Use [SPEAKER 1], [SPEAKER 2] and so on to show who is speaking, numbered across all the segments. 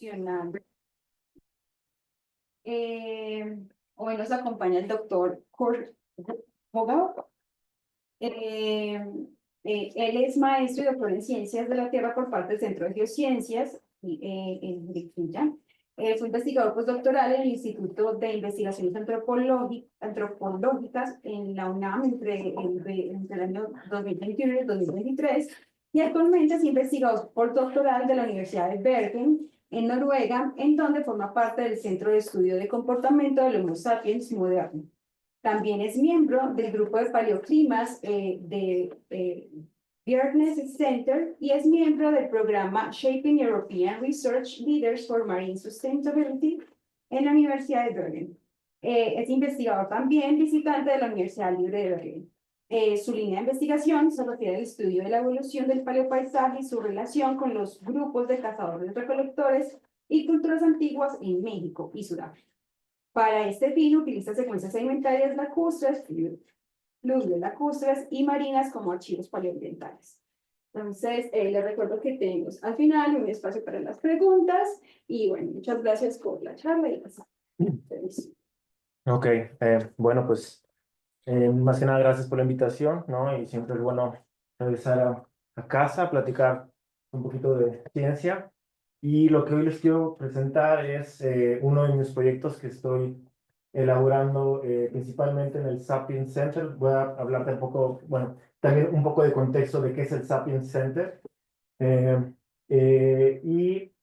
[SPEAKER 1] funcionando. Eh, Hoy nos acompaña el doctor Kurt Vogel. Eh, Él es maestro y doctor en Ciencias de la Tierra por parte del Centro de Geociencias en British. Fue investigador postdoctoral en el Instituto de Investigaciones Antropológicas en la UNAM entre el año 2021 y el 2023, y actualmente es investigador postdoctoral de la Universidad de Bergen, en Noruega, en donde forma parte del Centro de Estudio de Comportamiento del Homo sapiens moderno. También es miembro del grupo de paleoclimas Bjerknes Center y es miembro del programa Shaping European Research Leaders for Marine Sustainability en la Universidad de Bergen. Es investigador también visitante de la Universidad Libre de Bergen. Su línea de investigación se refiere al estudio de la evolución del paleopaisaje y su relación con los grupos de cazadores-recolectores y culturas antiguas en México y Sudáfrica. Para este fin utiliza secuencias sedimentarias lacustres, fluviales lacustres y marinas como archivos paleoambientales. Entonces, les recuerdo que tenemos al final un espacio para las preguntas y bueno, muchas gracias por la charla y pues,
[SPEAKER 2] Ok, bueno, pues más que nada gracias por la invitación, ¿no? Y siempre es bueno regresar a casa, platicar un poquito de ciencia. Y lo que hoy les quiero presentar es uno de mis proyectos que estoy elaborando principalmente en el Sapiens Center. Voy a hablarte un poco, bueno, también un poco de contexto de qué es el Sapiens Center. Y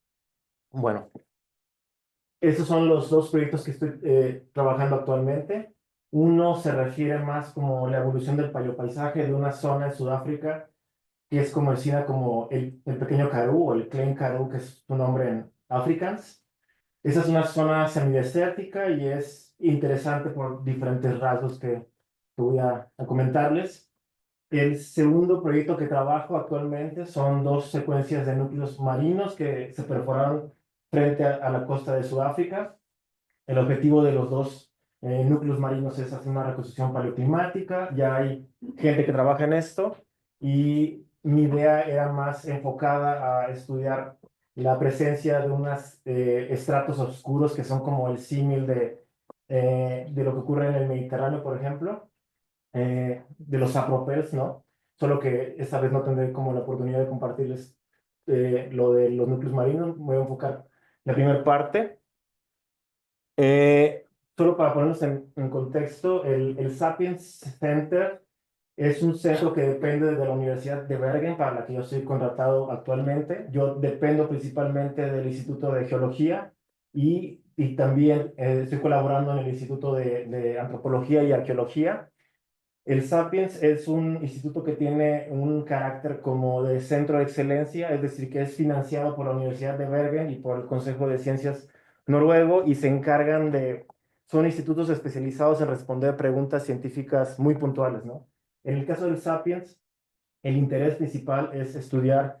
[SPEAKER 2] bueno, esos son los dos proyectos que estoy trabajando actualmente. Uno se refiere más como la evolución del paleopaisaje de una zona en Sudáfrica que es conocida como el pequeño Karoo o el Klein Karoo, que es su nombre en Afrikaans. Esa es una zona semidesértica y es interesante por diferentes rasgos que voy a comentarles. El segundo proyecto que trabajo actualmente son dos secuencias de núcleos marinos que se perforaron frente a la costa de Sudáfrica. El objetivo de los dos núcleos marinos es hacer una reconstrucción paleoclimática. Ya hay gente que trabaja en esto y mi idea era más enfocada a estudiar la presencia de unos estratos oscuros que son como el símil de lo que ocurre en el Mediterráneo, por ejemplo, de los sapropels, ¿no? Solo que esta vez no tendré como la oportunidad de compartirles lo de los núcleos marinos. Voy a enfocar la primera parte. Solo para ponernos en contexto, el Sapiens Center es un centro que depende de la Universidad de Bergen, para la que yo soy contratado actualmente. Yo dependo principalmente del Instituto de Geología y también estoy colaborando en el Instituto de Antropología y Arqueología. El Sapiens es un instituto que tiene un carácter como de centro de excelencia, es decir, que es financiado por la Universidad de Bergen y por el Consejo de Ciencias noruego y se encargan son institutos especializados en responder preguntas científicas muy puntuales, ¿no? En el caso del Sapiens, el interés principal es estudiar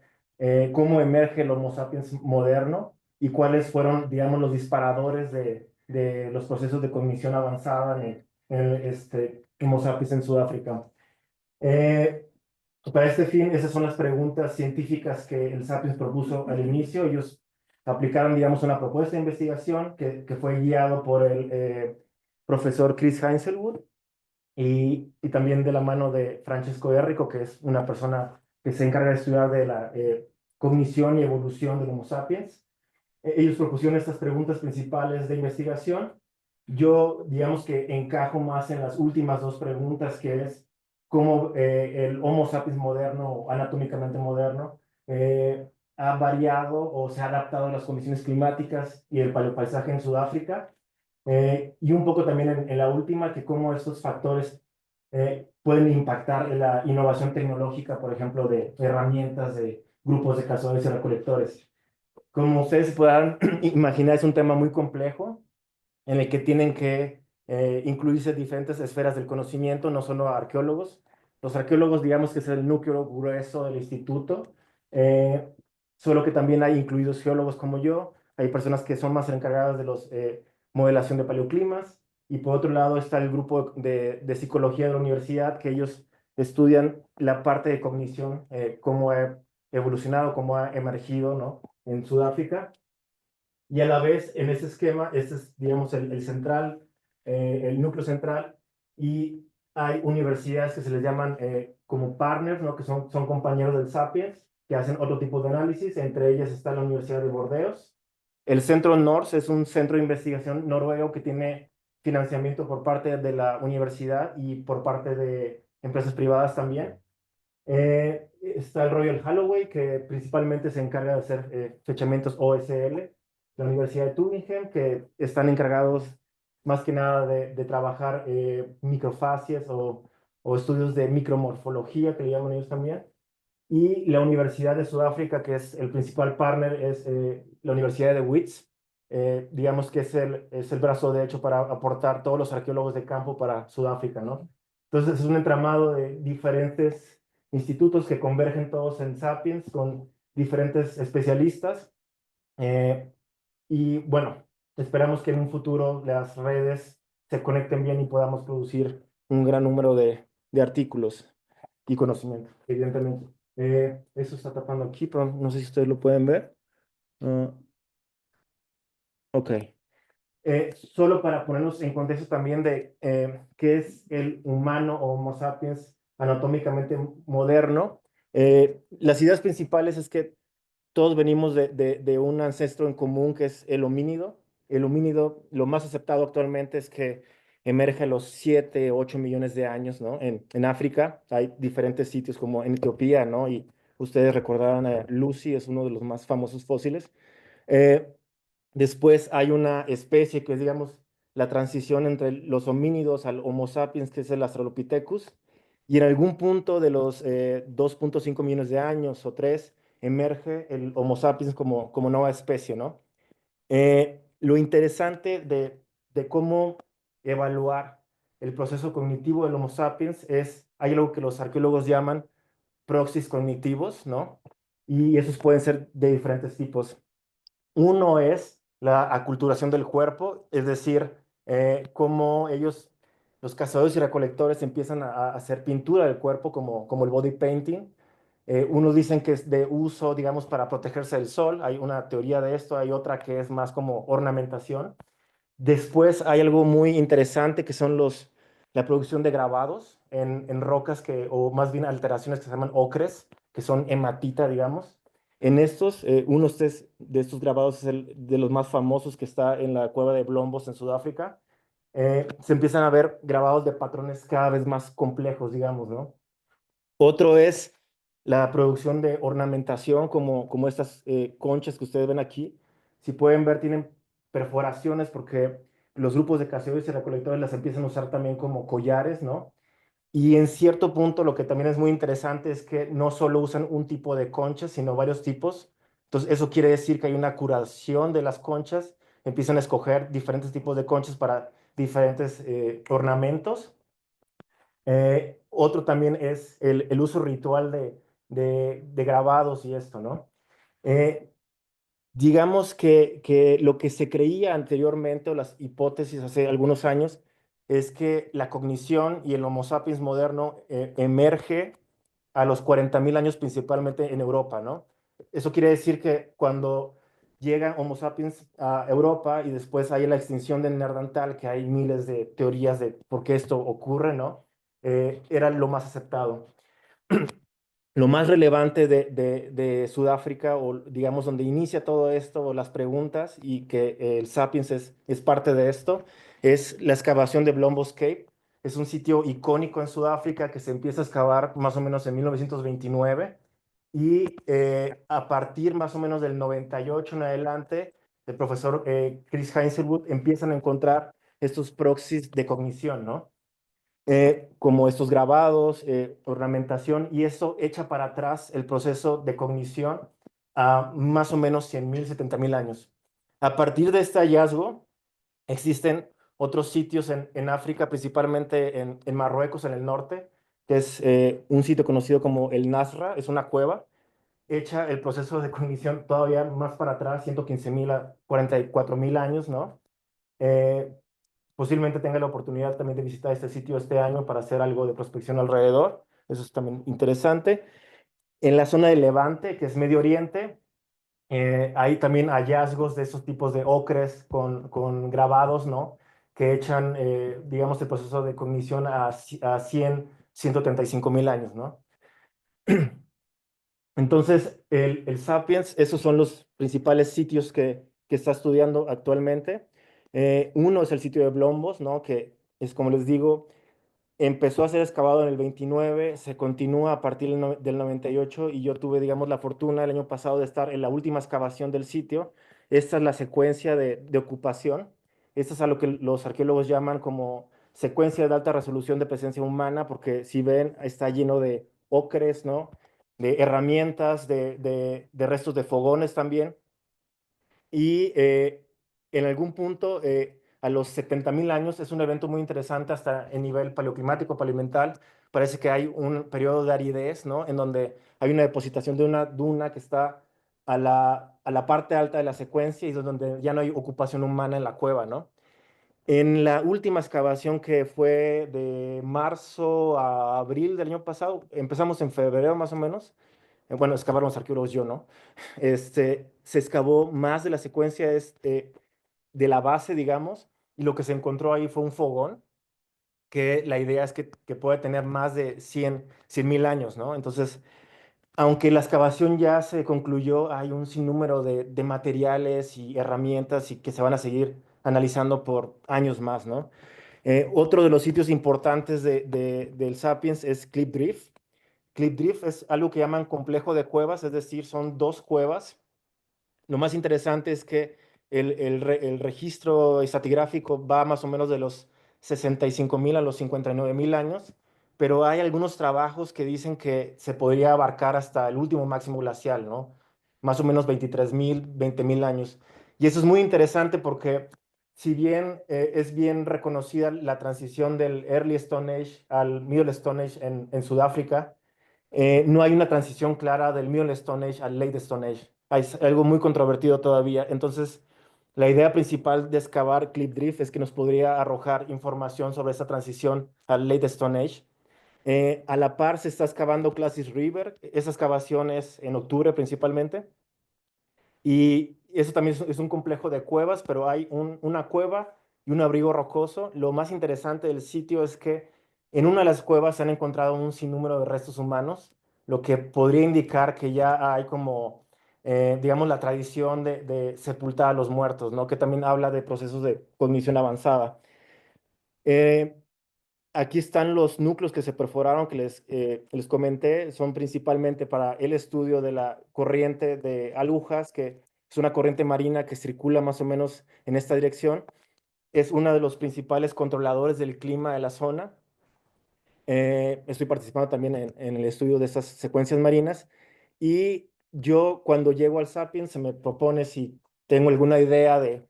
[SPEAKER 2] cómo emerge el Homo sapiens moderno y cuáles fueron, digamos, los disparadores de los procesos de cognición avanzada en Homo sapiens en Sudáfrica. Eh, para este fin, esas son las preguntas científicas que el Sapiens propuso al inicio. Ellos aplicaron, digamos, una propuesta de investigación que fue guiado por el profesor Chris Heinzelwood y también de la mano de Francesco Errico, que es una persona que se encarga de estudiar de la cognición y evolución del Homo sapiens. Ellos propusieron estas preguntas principales de investigación. Yo, digamos que encajo más en las últimas dos preguntas, que es cómo el Homo sapiens moderno, anatómicamente moderno, ha variado o se ha adaptado a las condiciones climáticas y el paleopaisaje en Sudáfrica. Y un poco también en la última, que cómo estos factores pueden impactar en la innovación tecnológica, por ejemplo, de herramientas de grupos de cazadores y recolectores. Como ustedes se podrán imaginar, es un tema muy complejo en el que tienen que incluirse diferentes esferas del conocimiento, no solo arqueólogos. Los arqueólogos, digamos que es el núcleo grueso del instituto, eh, solo que también hay incluidos geólogos como yo, hay personas que son más encargadas de los modelación de paleoclimas, y por otro lado está el grupo de psicología de la universidad, que ellos estudian la parte de cognición, cómo ha evolucionado, cómo ha emergido, ¿no? En Sudáfrica. Y a la vez, en ese esquema, este es, digamos, el central, el núcleo central, y hay universidades que se les llaman como partners, ¿no? Que son compañeros del Sapiens, que hacen otro tipo de análisis. Entre ellas está la Universidad de Bordeos. El Centro NORS es un centro de investigación noruego que tiene financiamiento por parte de la universidad y por parte de empresas privadas también. Está el Royal Holloway, que principalmente se encarga de hacer fechamientos OSL, la Universidad de Tübingen, que están encargados más que nada de trabajar microfacies o estudios de micromorfología, que le llaman ellos también. Y la Universidad de Sudáfrica, que es el principal partner, es la Universidad de Wits. Digamos que es el brazo derecho para aportar todos los arqueólogos de campo para Sudáfrica, ¿no? Entonces es un entramado de diferentes institutos que convergen todos en Sapiens con diferentes especialistas. Eh, y bueno, esperamos que en un futuro las redes se conecten bien y podamos producir un gran número de artículos y conocimiento, evidentemente. Eso está tapando aquí, pero no sé si ustedes lo pueden ver. Ah, ok. Solo para ponernos en contexto también de qué es el humano o Homo sapiens anatómicamente moderno. Las ideas principales es que todos venimos de un ancestro en común que es el homínido. El homínido, lo más aceptado actualmente es que emerge a los 7, 8 millones de años, ¿no? En África hay diferentes sitios como en Etiopía, ¿no? Y ustedes recordarán a Lucy, es uno de los más famosos fósiles. Eh, Después hay una especie que es, digamos, la transición entre los homínidos al Homo sapiens, que es el Australopithecus, y en algún punto de los 2,5 millones de años o 3 emerge el Homo sapiens como nueva especie, ¿no? Lo interesante de cómo evaluar el proceso cognitivo del Homo sapiens es, hay algo que los arqueólogos llaman proxies cognitivos, ¿no? Y esos pueden ser de diferentes tipos. Uno es la aculturación del cuerpo, es decir, cómo ellos, los cazadores y recolectores, empiezan a hacer pintura del cuerpo como el body painting. Unos dicen que es de uso, digamos, para protegerse del sol. Hay una teoría de esto, hay otra que es más como ornamentación. Después hay algo muy interesante que son la producción de grabados en rocas o más bien alteraciones que se llaman ocres, que son hematita, digamos. En estos, de estos grabados es el de los más famosos que está en la cueva de Blombos en Sudáfrica. Se empiezan a ver grabados de patrones cada vez más complejos, digamos, ¿no? Otro es la producción de ornamentación, como estas conchas que ustedes ven aquí. Si pueden ver, tienen perforaciones porque los grupos de cazadores y recolectores las empiezan a usar también como collares, ¿no? Y en cierto punto, lo que también es muy interesante es que no solo usan un tipo de conchas, sino varios tipos. Entonces, eso quiere decir que hay una curación de las conchas. Empiezan a escoger diferentes tipos de conchas para diferentes ornamentos. Otro también es el uso ritual de grabados y esto, ¿no? Eh, digamos que lo que se creía anteriormente, o las hipótesis hace algunos años, es que la cognición y el Homo sapiens moderno emerge a los 40.000 años principalmente en Europa, ¿no? Eso quiere decir que cuando llega Homo sapiens a Europa y después hay la extinción de Neandertal, que hay miles de teorías de por qué esto ocurre, ¿no? Era lo más aceptado. Lo más relevante de Sudáfrica, o digamos donde inicia todo esto, o las preguntas, y que el Sapiens es parte de esto, es la excavación de Blombos Cape. Es un sitio icónico en Sudáfrica que se empieza a excavar más o menos en 1929 y a partir más o menos del 98 en adelante, el profesor Chris Heinzelwood empiezan a encontrar estos proxies de cognición, ¿no? Como estos grabados, ornamentación, y eso echa para atrás el proceso de cognición a más o menos 100.000, 70.000 años. A partir de este hallazgo, existen otros sitios en África, principalmente en Marruecos, en el norte, que es un sitio conocido como el Nasra, es una cueva, echa el proceso de cognición todavía más para atrás, 115.000 a 44.000 años, ¿no? Eh, Posiblemente tenga la oportunidad también de visitar este sitio este año para hacer algo de prospección alrededor. Eso es también interesante. En la zona de Levante, que es Medio Oriente, Hay también hallazgos de esos tipos de ocres con grabados, ¿no? Que echan, digamos, el proceso de cognición a 135.000 años, ¿no? Entonces, el Sapiens, esos son los principales sitios que está estudiando actualmente. Uno es el sitio de Blombos, ¿no? Que es, como les digo, empezó a ser excavado en el 29, se continúa a partir del 98 y yo tuve, digamos, la fortuna el año pasado de estar en la última excavación del sitio. Esta es la secuencia de ocupación. Esta es a lo que los arqueólogos llaman como secuencia de alta resolución de presencia humana, porque si ven, está lleno de ocres, ¿no? De herramientas, de restos de fogones también. Y en algún punto, a los 70.000 años, es un evento muy interesante hasta en nivel paleoclimático, paleoambiental. Parece que hay un periodo de aridez, ¿no? En donde hay una depositación de una duna que está a la parte alta de la secuencia y es donde ya no hay ocupación humana en la cueva, ¿no? En la última excavación que fue de marzo a abril del año pasado, empezamos en febrero más o menos. Bueno, excavaron los arqueólogos, yo no. Se excavó más de la secuencia de la base, digamos, y lo que se encontró ahí fue un fogón, que la idea es que puede tener más de 100.000 años, ¿no? Entonces, aunque la excavación ya se concluyó, hay un sinnúmero de materiales y herramientas y que se van a seguir analizando por años más, ¿no? Otro de los sitios importantes del Sapiens es Cliff Drift. Cliff Drift es algo que llaman complejo de cuevas, es decir, son dos cuevas. Lo más interesante es que el registro estratigráfico va más o menos de los 65.000 a los 59.000 años, pero hay algunos trabajos que dicen que se podría abarcar hasta el último máximo glacial, ¿no? Más o menos 23.000, 20.000 años. Y eso es muy interesante porque si bien es bien reconocida la transición del Early Stone Age al Middle Stone Age en Sudáfrica, no hay una transición clara del Middle Stone Age al Late Stone Age. Hay algo muy controvertido todavía. Entonces, la idea principal de excavar Cliff Drift es que nos podría arrojar información sobre esa transición al Late Stone Age. A la par se está excavando Classis River, esa excavación es en octubre principalmente. Y eso también es un complejo de cuevas, pero hay una cueva y un abrigo rocoso. Lo más interesante del sitio es que en una de las cuevas se han encontrado un sinnúmero de restos humanos, lo que podría indicar que ya hay como, digamos, la tradición de sepultar a los muertos, ¿no? Que también habla de procesos de cognición avanzada. Eh, Aquí están los núcleos que se perforaron que les comenté, son principalmente para el estudio de la corriente de agujas, que es una corriente marina que circula más o menos en esta dirección. Es uno de los principales controladores del clima de la zona. Estoy participando también en el estudio de estas secuencias marinas y yo cuando llego al Sapiens se me propone si tengo alguna idea de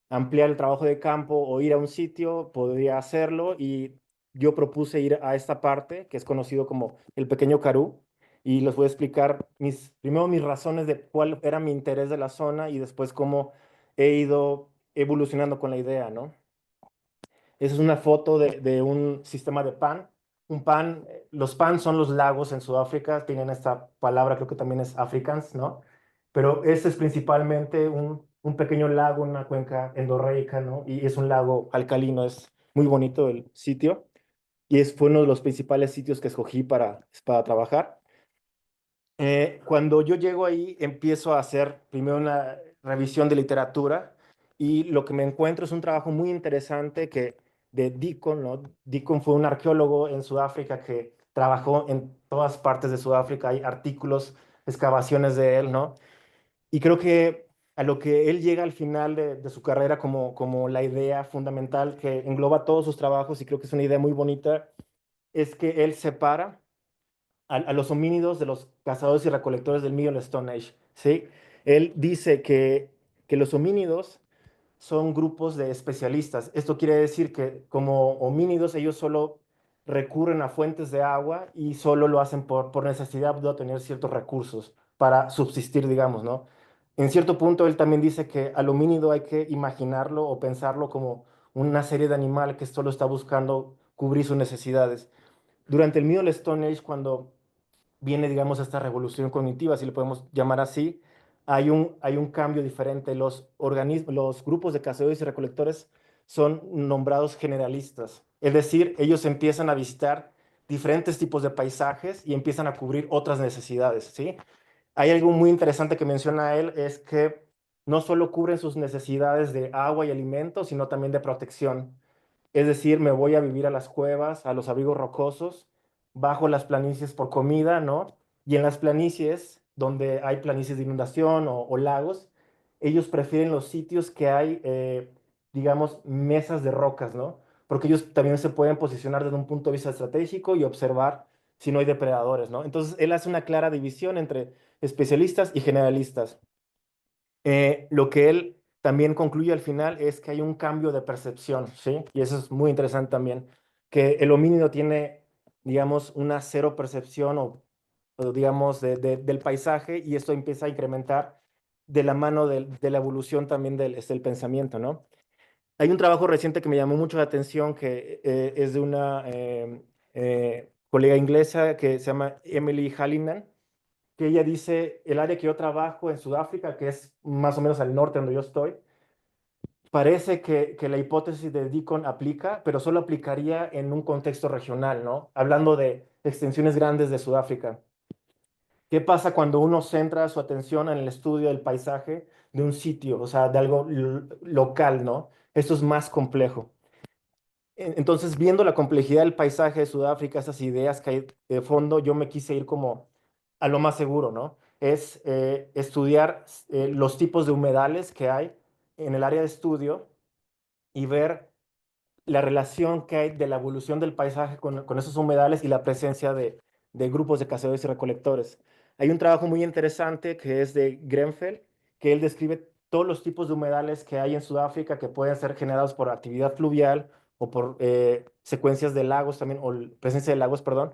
[SPEAKER 2] ampliar el trabajo de campo o ir a un sitio, podría hacerlo y yo propuse ir a esta parte que es conocido como el Pequeño Karoo y les voy a explicar primero mis razones de cuál era mi interés de la zona y después cómo he ido evolucionando con la idea, ¿no? Esa es una foto de un sistema de pan. Un pan, los pan son los lagos en Sudáfrica, tienen esta palabra, creo que también es Afrikaans, ¿no? Pero este es principalmente un pequeño lago, una cuenca endorreica, ¿no? Y es un lago alcalino, es muy bonito el sitio. Y fue uno de los principales sitios que escogí para trabajar. Cuando yo llego ahí, empiezo a hacer primero una revisión de literatura y lo que me encuentro es un trabajo muy interesante de Deacon, ¿no? Deacon fue un arqueólogo en Sudáfrica que trabajó en todas partes de Sudáfrica, hay artículos, excavaciones de él, ¿no? Y creo que a lo que él llega al final de su carrera como la idea fundamental que engloba todos sus trabajos y creo que es una idea muy bonita, es que él separa a los homínidos de los cazadores y recolectores del Middle Stone Age, ¿sí? Él dice que los homínidos son grupos de especialistas. Esto quiere decir que como homínidos ellos solo recurren a fuentes de agua y solo lo hacen por necesidad de obtener ciertos recursos para subsistir, digamos, ¿no? En cierto punto él también dice que al homínido hay que imaginarlo o pensarlo como una serie de animales que solo está buscando cubrir sus necesidades. Durante el Middle Stone Age, cuando viene, digamos, esta revolución cognitiva, si le podemos llamar así, hay un cambio diferente. Los grupos de cazadores y recolectores son nombrados generalistas, es decir, ellos empiezan a visitar diferentes tipos de paisajes y empiezan a cubrir otras necesidades, ¿sí? Hay algo muy interesante que menciona él, es que no solo cubren sus necesidades de agua y alimento, sino también de protección. Es decir, me voy a vivir a las cuevas, a los abrigos rocosos, bajo las planicies por comida, ¿no? Y en las planicies, donde hay planicies de inundación o lagos, ellos prefieren los sitios que hay, digamos, mesas de rocas, ¿no? Porque ellos también se pueden posicionar desde un punto de vista estratégico y observar si no hay depredadores, ¿no? Entonces, él hace una clara división entre especialistas y generalistas. Lo que él también concluye al final es que hay un cambio de percepción, ¿sí? Y eso es muy interesante también, que el homínido tiene, digamos, una cero percepción o digamos, del paisaje y esto empieza a incrementar de la mano de la evolución también del pensamiento, ¿no? Hay un trabajo reciente que me llamó mucho la atención que es de una colega inglesa que se llama Emily Hallinan, que ella dice, el área que yo trabajo en Sudáfrica, que es más o menos al norte donde yo estoy, parece que la hipótesis de Deacon aplica, pero solo aplicaría en un contexto regional, ¿no? Hablando de extensiones grandes de Sudáfrica. ¿Qué pasa cuando uno centra su atención en el estudio del paisaje de un sitio, o sea, de algo local, ¿no? Esto es más complejo. Entonces, viendo la complejidad del paisaje de Sudáfrica, esas ideas que hay de fondo, yo me quise ir como a lo más seguro, ¿no? Es estudiar los tipos de humedales que hay en el área de estudio y ver la relación que hay de la evolución del paisaje con esos humedales y la presencia de grupos de cazadores y recolectores. Hay un trabajo muy interesante que es de Grenfell, que él describe todos los tipos de humedales que hay en Sudáfrica que pueden ser generados por actividad fluvial o por secuencias de lagos también, o presencia de lagos, perdón.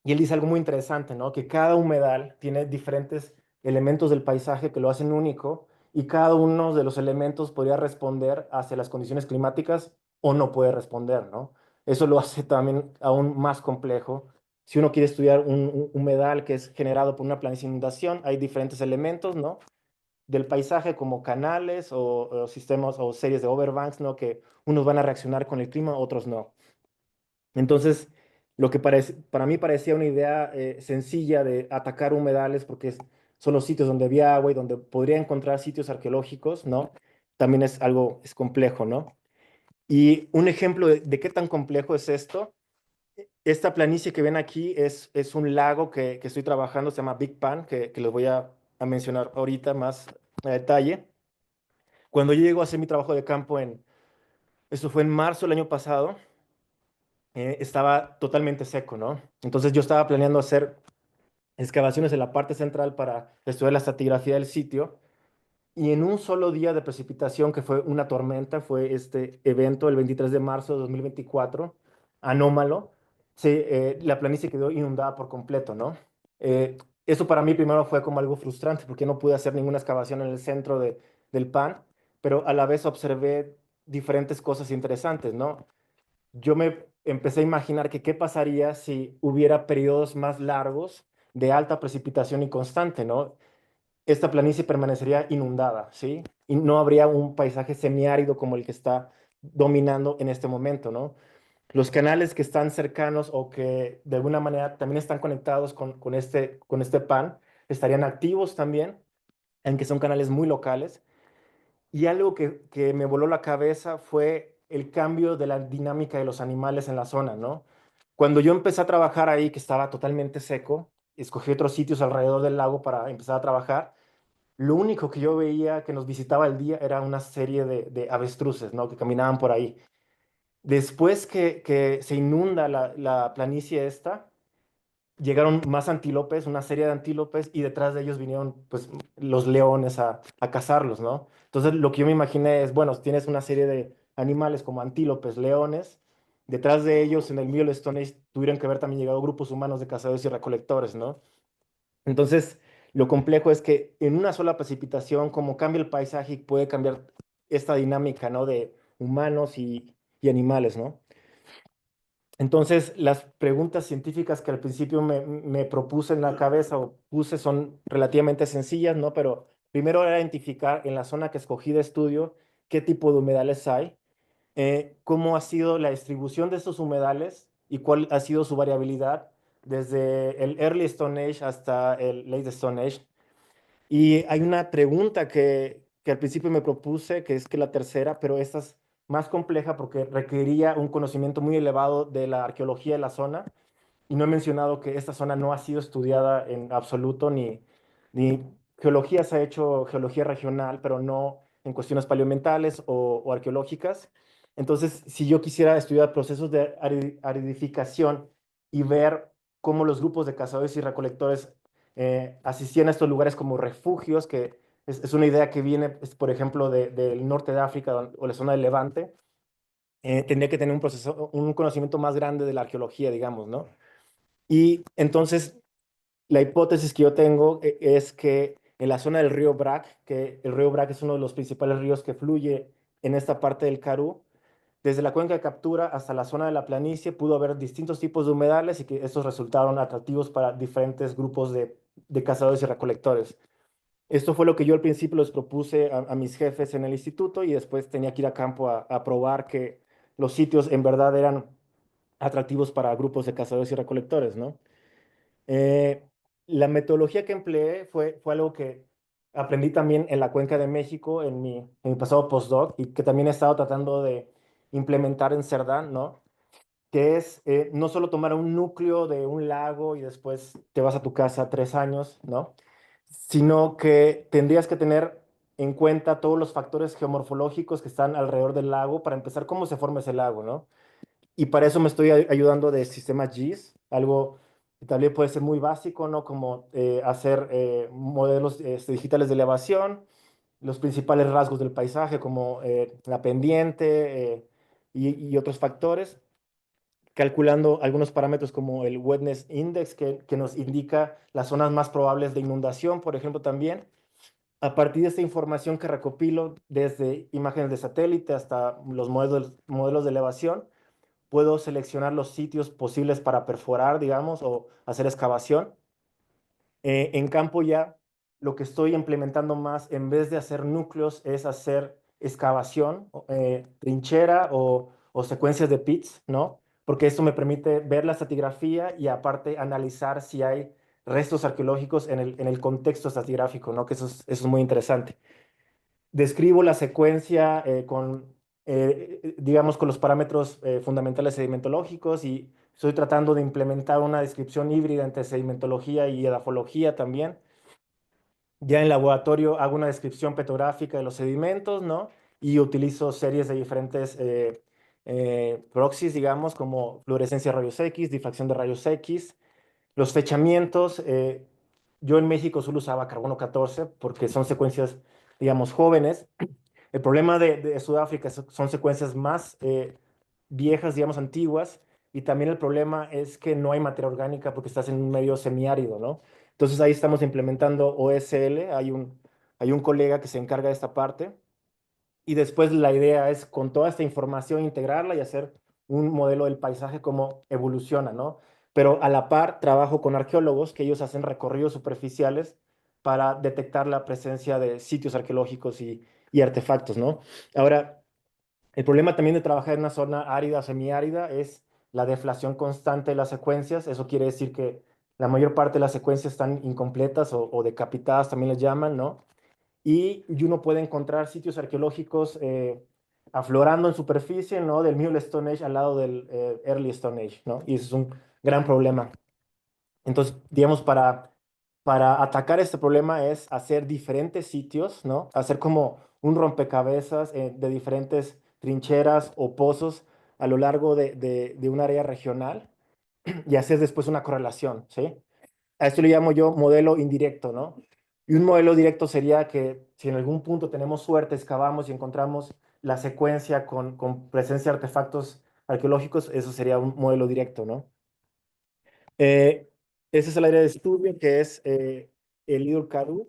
[SPEAKER 2] Y él dice algo muy interesante, ¿no? Que cada humedal tiene diferentes elementos del paisaje que lo hacen único y cada uno de los elementos podría responder hacia las condiciones climáticas o no puede responder, ¿no? Eso lo hace también aún más complejo. Si uno quiere estudiar un humedal que es generado por una planicie de inundación, hay diferentes elementos, ¿no? Del paisaje como canales o sistemas o series de overbanks, ¿no? Que unos van a reaccionar con el clima, otros no. Entonces, lo que para mí parecía una idea sencilla de atacar humedales, porque son los sitios donde había agua y donde podría encontrar sitios arqueológicos, ¿no? También es algo, es complejo, ¿no? Y un ejemplo de qué tan complejo es esto, esta planicie que ven aquí es un lago que estoy trabajando, se llama Big Pan, que les voy a mencionar ahorita más a detalle. Cuando yo llego a hacer mi trabajo de campo esto fue en marzo del año pasado, estaba totalmente seco, ¿no? Entonces yo estaba planeando hacer excavaciones en la parte central para estudiar la estratigrafía del sitio y en un solo día de precipitación, que fue una tormenta, fue este evento el 23 de marzo de 2024, anómalo, la planicie quedó inundada por completo, ¿no? Eso para mí primero fue como algo frustrante porque no pude hacer ninguna excavación en el centro del pan, pero a la vez observé diferentes cosas interesantes, ¿no? Yo me empecé a imaginar que qué pasaría si hubiera periodos más largos de alta precipitación y constante, ¿no? Esta planicie permanecería inundada, ¿sí? Y no habría un paisaje semiárido como el que está dominando en este momento, ¿no? Los canales que están cercanos o que de alguna manera también están conectados con este pan estarían activos también, aunque son canales muy locales. Y algo que me voló la cabeza fue el cambio de la dinámica de los animales en la zona, ¿no? Cuando yo empecé a trabajar ahí, que estaba totalmente seco, escogí otros sitios alrededor del lago para empezar a trabajar. Lo único que yo veía que nos visitaba el día era una serie de avestruces, ¿no? Que caminaban por ahí. Después que se inunda la planicie esta, llegaron más antílopes, una serie de antílopes, y detrás de ellos vinieron pues los leones a cazarlos, ¿no? Entonces lo que yo me imaginé es, bueno, tienes una serie de animales como antílopes, leones, detrás de ellos en el medio del Stone Age tuvieron que haber también llegado grupos humanos de cazadores y recolectores, ¿no? Entonces lo complejo es que en una sola precipitación, como cambia el paisaje, puede cambiar esta dinámica, ¿no? De humanos y animales, ¿no? Entonces, las preguntas científicas que al principio me propuse en la cabeza o puse son relativamente sencillas, ¿no? Pero primero era identificar en la zona que escogí de estudio qué tipo de humedales hay, cómo ha sido la distribución de estos humedales y cuál ha sido su variabilidad desde el Early Stone Age hasta el Late Stone Age. Y hay una pregunta que al principio me propuse, que es que la tercera, pero esta es más compleja porque requeriría un conocimiento muy elevado de la arqueología de la zona. Y no he mencionado que esta zona no ha sido estudiada en absoluto, ni geología se ha hecho geología regional, pero no en cuestiones paleoambientales o arqueológicas. Entonces, si yo quisiera estudiar procesos de aridificación y ver cómo los grupos de cazadores y recolectores asistían a estos lugares como refugios, que es una idea que viene, por ejemplo, del norte de África o la zona del Levante, tendría que tener un conocimiento más grande de la arqueología, digamos, ¿no? Y entonces, la hipótesis que yo tengo es que en la zona del río Brac, que el río Brac es uno de los principales ríos que fluye en esta parte del Karoo, desde la cuenca de captura hasta la zona de la planicie pudo haber distintos tipos de humedales y que estos resultaron atractivos para diferentes grupos de cazadores y recolectores. Esto fue lo que yo al principio les propuse a mis jefes en el instituto y después tenía que ir a campo a probar que los sitios en verdad eran atractivos para grupos de cazadores y recolectores, ¿no? Eh, la metodología que empleé fue algo que aprendí también en la Cuenca de México en mi pasado postdoc y que también he estado tratando de implementar en Cerdán, ¿no? Que es no solo tomar un núcleo de un lago y después te vas a tu casa 3 años, ¿no? Sino que tendrías que tener en cuenta todos los factores geomorfológicos que están alrededor del lago para empezar cómo se forma ese lago, ¿no? Y para eso me estoy ayudando de sistemas GIS, algo que también puede ser muy básico, ¿no? Como hacer modelos digitales de elevación, los principales rasgos del paisaje, como la pendiente y otros factores, calculando algunos parámetros como el Wetness Index, que nos indica las zonas más probables de inundación, por ejemplo, también. A partir de esta información que recopilo desde imágenes de satélite hasta los modelos de elevación, puedo seleccionar los sitios posibles para perforar, digamos, o hacer excavación. En campo ya lo que estoy implementando más, en vez de hacer núcleos, es hacer excavación, trinchera o secuencias de pits, ¿no? Porque esto me permite ver la estratigrafía y aparte analizar si hay restos arqueológicos en el contexto estratigráfico, ¿no? Que eso es muy interesante. Describo la secuencia digamos, con los parámetros fundamentales sedimentológicos y estoy tratando de implementar una descripción híbrida entre sedimentología y edafología también. Ya en laboratorio hago una descripción petrográfica de los sedimentos, ¿no? Y utilizo series de diferentes proxies, digamos, como fluorescencia de rayos X, difracción de rayos X, los fechamientos. Yo en México solo usaba carbono 14 porque son secuencias, digamos, jóvenes. El problema de Sudáfrica son secuencias más viejas, digamos, antiguas, y también el problema es que no hay materia orgánica porque estás en un medio semiárido, ¿no? Entonces ahí estamos implementando OSL, hay un colega que se encarga de esta parte, y después la idea es con toda esta información integrarla y hacer un modelo del paisaje como evoluciona, ¿no? Pero a la par trabajo con arqueólogos que ellos hacen recorridos superficiales para detectar la presencia de sitios arqueológicos y artefactos, ¿no? Ahora, el problema también de trabajar en una zona árida o semiárida es la deflación constante de las secuencias. Eso quiere decir que la mayor parte de las secuencias están incompletas o decapitadas, también les llaman, ¿no? Y uno puede encontrar sitios arqueológicos aflorando en superficie, ¿no? Del Middle Stone Age al lado del Early Stone Age, ¿no? Y eso es un gran problema. Entonces, digamos, para atacar este problema es hacer diferentes sitios, ¿no? Hacer como un rompecabezas de diferentes trincheras o pozos a lo largo de un área regional y hacer después una correlación, ¿sí? A esto le llamo yo modelo indirecto, ¿no? Y un modelo directo sería que si en algún punto tenemos suerte, excavamos y encontramos la secuencia con presencia de artefactos arqueológicos, eso sería un modelo directo, ¿no? Eh, Ese es el área de estudio que es el Idul-Karoo.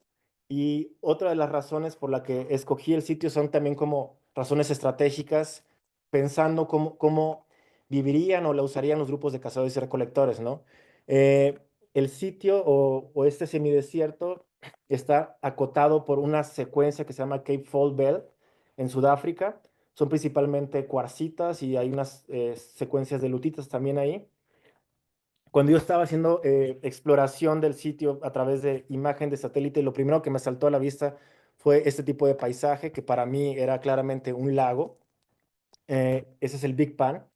[SPEAKER 2] Y otra de las razones por la que escogí el sitio son también como razones estratégicas, pensando cómo vivirían o la usarían los grupos de cazadores y recolectores, ¿no? Eh, el sitio o este semidesierto está acotado por una secuencia que se llama Cape Fold Belt en Sudáfrica. Son principalmente cuarcitas y hay unas secuencias de lutitas también ahí. Cuando yo estaba haciendo exploración del sitio a través de imagen de satélite, lo primero que me saltó a la vista fue este tipo de paisaje que para mí era claramente un lago. Ese es el Big Pan.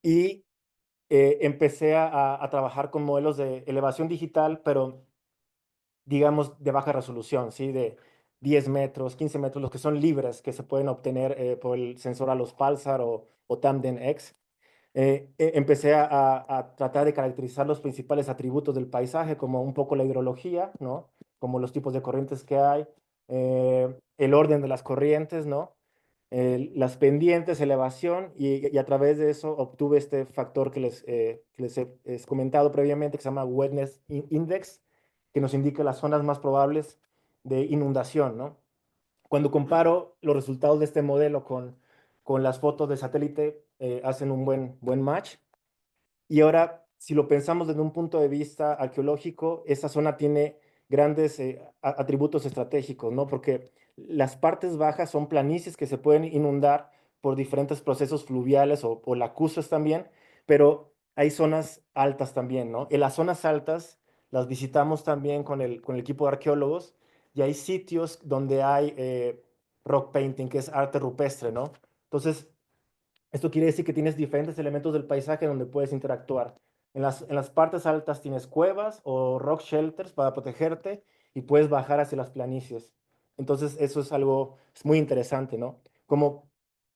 [SPEAKER 2] Y empecé a trabajar con modelos de elevación digital, pero digamos de baja resolución, ¿sí? De 10 metros, 15 metros, los que son libres, que se pueden obtener por el sensor ALOS Pulsar o Tandem X. Empecé a tratar de caracterizar los principales atributos del paisaje, como un poco la hidrología, ¿no? Como los tipos de corrientes que hay, el orden de las corrientes, ¿no? Las pendientes, elevación, y a través de eso obtuve este factor que les he comentado previamente, que se llama Wetness Index, que nos indica las zonas más probables de inundación, ¿no? Cuando comparo los resultados de este modelo con las fotos de satélite, hacen un buen match. Y ahora, si lo pensamos desde un punto de vista arqueológico, esa zona tiene grandes atributos estratégicos, ¿no? Porque las partes bajas son planicies que se pueden inundar por diferentes procesos fluviales o lacustres también, pero hay zonas altas también, ¿no? En las zonas altas las visitamos también con el equipo de arqueólogos y hay sitios donde hay rock painting, que es arte rupestre, ¿no? Entonces, esto quiere decir que tienes diferentes elementos del paisaje donde puedes interactuar. En las partes altas tienes cuevas o rock shelters para protegerte y puedes bajar hacia las planicies. Entonces, eso es muy interesante, ¿no? Como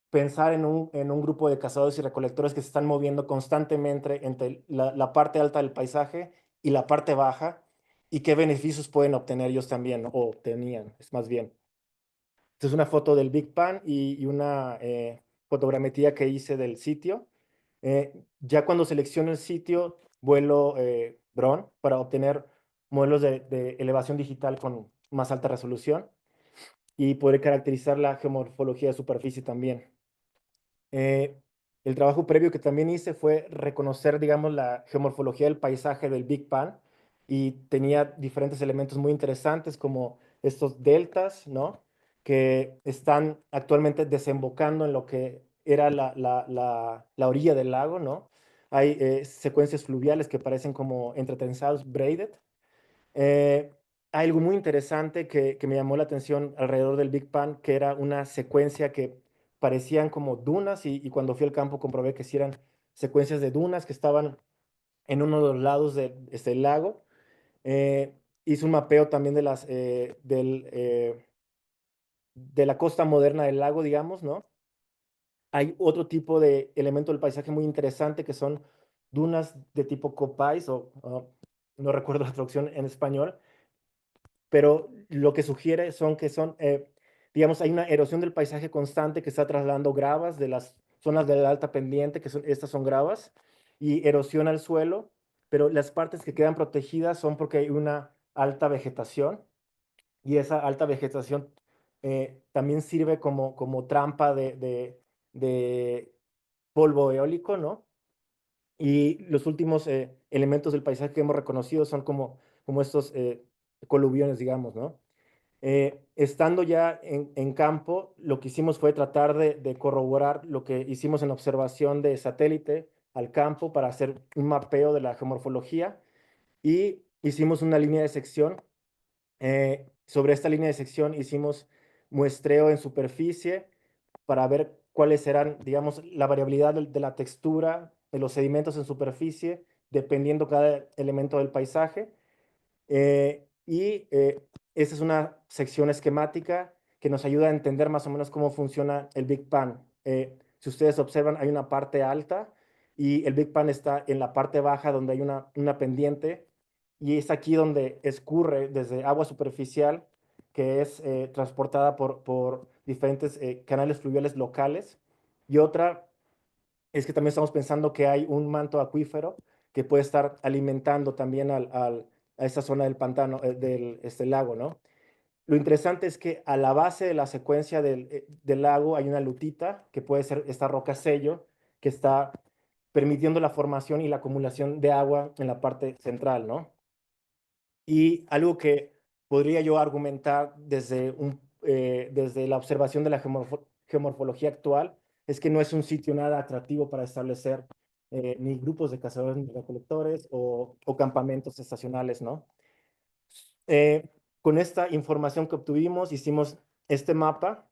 [SPEAKER 2] pensar en un grupo de cazadores y recolectores que se están moviendo constantemente entre la parte alta del paisaje y la parte baja y qué beneficios pueden obtener ellos también, ¿no? O obtenían, es más bien. Esta es una foto del Big Pan y una fotogrametría que hice del sitio. Ya cuando selecciono el sitio, vuelo drone para obtener modelos de elevación digital con más alta resolución y poder caracterizar la geomorfología de superficie también. Eh, el trabajo previo que también hice fue reconocer, digamos, la geomorfología del paisaje del Big Pan y tenía diferentes elementos muy interesantes como estos deltas, ¿no? Que están actualmente desembocando en lo que era la orilla del lago, ¿no? Hay secuencias fluviales que parecen como entretensados, braided, eh, hay algo muy interesante que me llamó la atención alrededor del Big Pan, que era una secuencia que parecían como dunas y cuando fui al campo comprobé que sí eran secuencias de dunas que estaban en uno de los lados de este lago. Hice un mapeo también de la costa moderna del lago, digamos, ¿no? Hay otro tipo de elemento del paisaje muy interesante que son dunas de tipo copais o no recuerdo la traducción en español, pero lo que sugiere digamos, hay una erosión del paisaje constante que está trasladando gravas de las zonas de la alta pendiente, estas son gravas, y erosiona el suelo, pero las partes que quedan protegidas son porque hay una alta vegetación, y esa alta vegetación también sirve como trampa de polvo eólico, ¿no? Y los últimos elementos del paisaje que hemos reconocido son como estos coluviones, digamos, ¿no? Estando ya en campo, lo que hicimos fue tratar de corroborar lo que hicimos en observación de satélite al campo para hacer un mapeo de la geomorfología y hicimos una línea de sección. Sobre esta línea de sección hicimos muestreo en superficie para ver cuáles eran, digamos, la variabilidad de la textura de los sedimentos en superficie, dependiendo cada elemento del paisaje. Esta es una sección esquemática que nos ayuda a entender más o menos cómo funciona el Big Pan. Si ustedes observan, hay una parte alta y el Big Pan está en la parte baja donde hay una pendiente y es aquí donde escurre desde agua superficial que es transportada por diferentes canales fluviales locales. Y otra es que también estamos pensando que hay un manto acuífero que puede estar alimentando también a esa zona del pantano, del lago, ¿no? Lo interesante es que a la base de la secuencia del lago hay una lutita, que puede ser esta roca sello, que está permitiendo la formación y la acumulación de agua en la parte central, ¿no? Y algo que podría yo argumentar desde la observación de la geomorfología actual es que no es un sitio nada atractivo para establecer ni grupos de cazadores ni recolectores o campamentos estacionales, ¿no? Eh, con esta información que obtuvimos, hicimos este mapa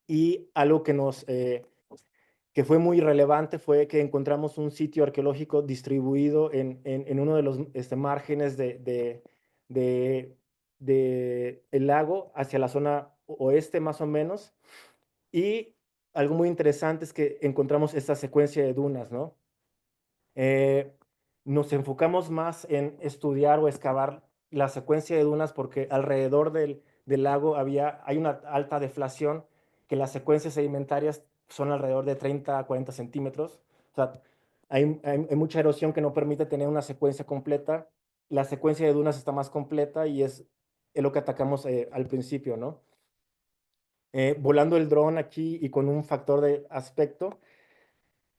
[SPEAKER 2] y algo que fue muy relevante fue que encontramos un sitio arqueológico distribuido en uno de los márgenes de, el lago hacia la zona oeste más o menos. Y algo muy interesante es que encontramos esta secuencia de dunas, ¿no? Eh, Nos enfocamos más en estudiar o excavar la secuencia de dunas porque alrededor del lago hay una alta deflación, que las secuencias sedimentarias son alrededor de 30 a 40 centímetros. O sea, hay mucha erosión que no permite tener una secuencia completa. La secuencia de dunas está más completa y es lo que atacamos al principio, ¿no? Volando el dron aquí y con un factor de aspecto,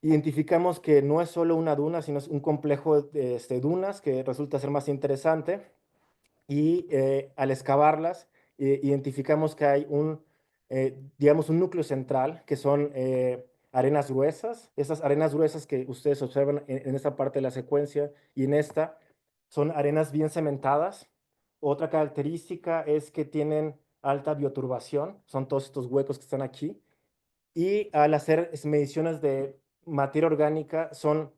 [SPEAKER 2] identificamos que no es solo una duna, sino es un complejo de dunas que resulta ser más interesante. Y al excavarlas, identificamos que hay digamos, un núcleo central, que son arenas gruesas. Esas arenas gruesas que ustedes observan en esta parte de la secuencia y en esta, son arenas bien cementadas. Otra característica es que tienen alta bioturbación, son todos estos huecos que están aquí. Y al hacer mediciones de materia orgánica, son,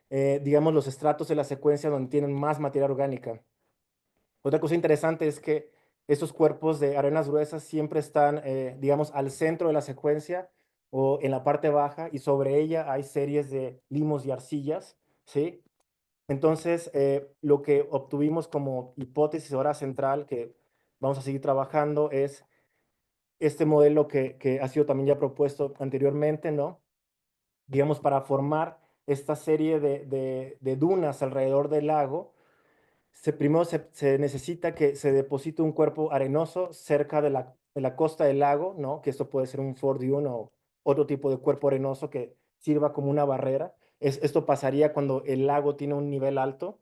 [SPEAKER 2] digamos, los estratos de la secuencia donde tienen más materia orgánica. Otra cosa interesante es que estos cuerpos de arenas gruesas siempre están, digamos, al centro de la secuencia o en la parte baja, y sobre ella hay series de limos y arcillas, ¿sí? Entonces, lo que obtuvimos como hipótesis ahora central, que vamos a seguir trabajando, es este modelo que ha sido también ya propuesto anteriormente, ¿no? Digamos, para formar esta serie de dunas alrededor del lago. Primero se necesita que se deposite un cuerpo arenoso cerca de la costa del lago, ¿no? Que esto puede ser un Ford Dune o otro tipo de cuerpo arenoso que sirva como una barrera. Esto pasaría cuando el lago tiene un nivel alto.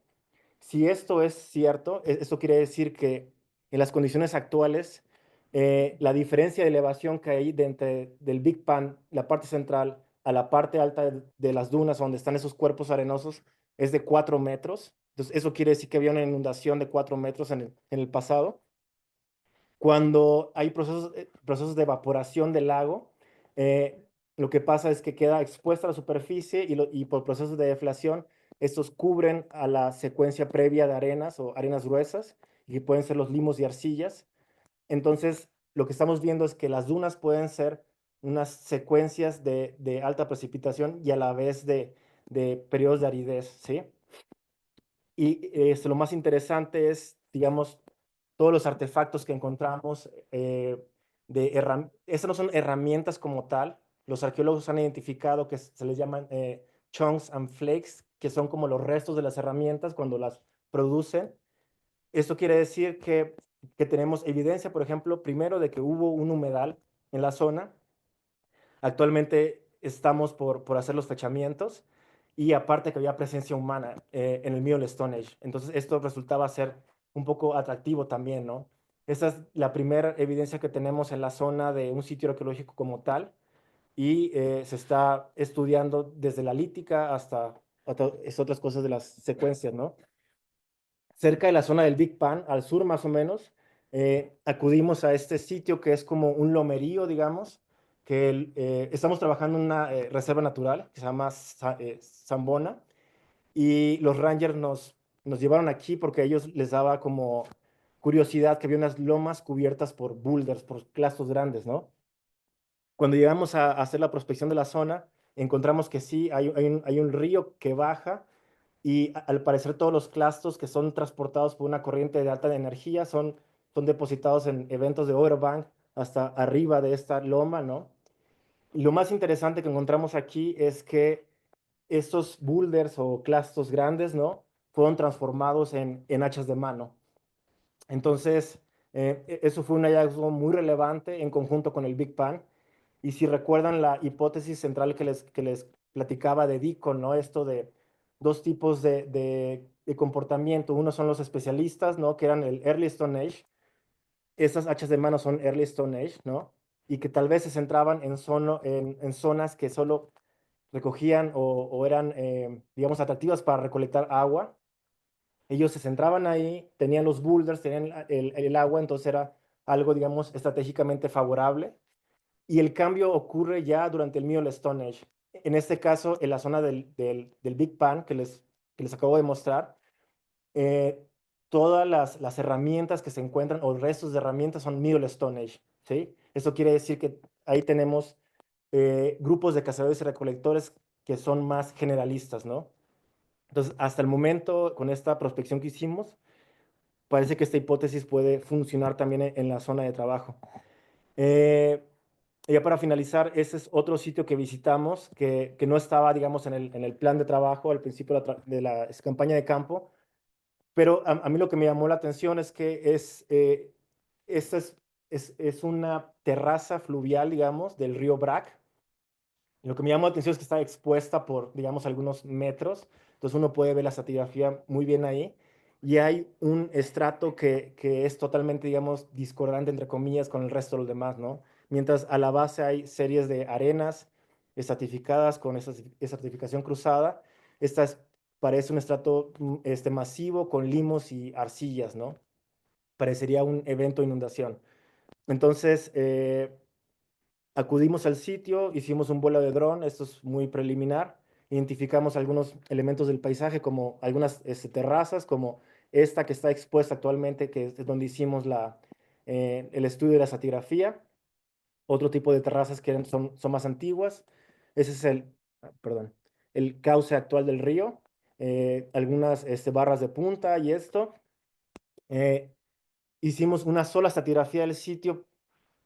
[SPEAKER 2] Si esto es cierto, esto quiere decir que en las condiciones actuales, la diferencia de elevación que hay del Big Pan, la parte central, a la parte alta de las dunas donde están esos cuerpos arenosos, es de 4 metros. Entonces, eso quiere decir que había una inundación de 4 metros en el pasado. Cuando hay procesos de evaporación del lago, lo que pasa es que queda expuesta a la superficie y por procesos de deflación, estos cubren a la secuencia previa de arenas o arenas gruesas, y que pueden ser los limos y arcillas. Entonces, lo que estamos viendo es que las dunas pueden ser unas secuencias de alta precipitación y a la vez de periodos de aridez, ¿sí? Y lo más interesante es, digamos, todos los artefactos que encontramos. Estas no son herramientas como tal. Los arqueólogos han identificado que se les llaman chunks and flakes, que son como los restos de las herramientas cuando las producen. Esto quiere decir que tenemos evidencia, por ejemplo, primero de que hubo un humedal en la zona. Actualmente estamos por hacer los fechamientos, y aparte que había presencia humana en el Middle Stone Age. Entonces esto resultaba ser un poco atractivo también, ¿no? Esa es la primera evidencia que tenemos en la zona de un sitio arqueológico como tal, y se está estudiando desde la lítica hasta otras cosas de las secuencias, ¿no? Cerca de la zona del Big Pan, al sur más o menos, acudimos a este sitio que es como un lomerío, digamos, que estamos trabajando en una reserva natural que se llama Zambona, y los rangers nos llevaron aquí porque a ellos les daba como curiosidad que había unas lomas cubiertas por boulders, por clastos grandes, ¿no? Cuando llegamos a hacer la prospección de la zona, encontramos que sí, hay un río que baja, y al parecer todos los clastos que son transportados por una corriente de alta energía son depositados en eventos de overbank hasta arriba de esta loma, ¿no? Y lo más interesante que encontramos aquí es que estos boulders o clastos grandes, ¿no? Fueron transformados en hachas de mano. Entonces, eso fue un hallazgo muy relevante en conjunto con el Big Bang. Y si recuerdan la hipótesis central que les platicaba de Deacon, ¿no? Esto de dos tipos de comportamiento. Uno son los especialistas, ¿no? Que eran el Early Stone Age. Estas hachas de mano son Early Stone Age, ¿no? Y que tal vez se centraban en zonas que solo recogían o eran, digamos, atractivas para recolectar agua. Ellos se centraban ahí, tenían los boulders, tenían el agua, entonces era algo, digamos, estratégicamente favorable. Y el cambio ocurre ya durante el Middle Stone Age. En este caso, en la zona del Big Pan que les acabo de mostrar, eh, todas las herramientas que se encuentran o restos de herramientas son Middle Stone Age, ¿sí? Eso quiere decir que ahí tenemos grupos de cazadores y recolectores que son más generalistas, ¿no? Entonces, hasta el momento, con esta prospección que hicimos, parece que esta hipótesis puede funcionar también en la zona de trabajo. Eh, ya para finalizar, ese es otro sitio que visitamos que no estaba, digamos, en el plan de trabajo al principio de la campaña de campo, pero a mí lo que me llamó la atención es que esta es una terraza fluvial, digamos, del río Brac. Y lo que me llamó la atención es que está expuesta por, digamos, algunos metros. Entonces uno puede ver la estratigrafía muy bien ahí. Y hay un estrato que es totalmente, digamos, discordante, entre comillas, con el resto de los demás, ¿no? Mientras a la base hay series de arenas estratificadas con esa estratificación cruzada. Esta parece un estrato masivo con limos y arcillas, ¿no? Parecería un evento de inundación. Entonces, acudimos al sitio, hicimos un vuelo de dron, esto es muy preliminar, identificamos algunos elementos del paisaje como algunas terrazas, como esta que está expuesta actualmente, que es donde hicimos el estudio de la estratigrafía, otro tipo de terrazas que son más antiguas, ese es perdón, el cauce actual del río, algunas barras de punta y esto. Eh, Hicimos una sola estratigrafía del sitio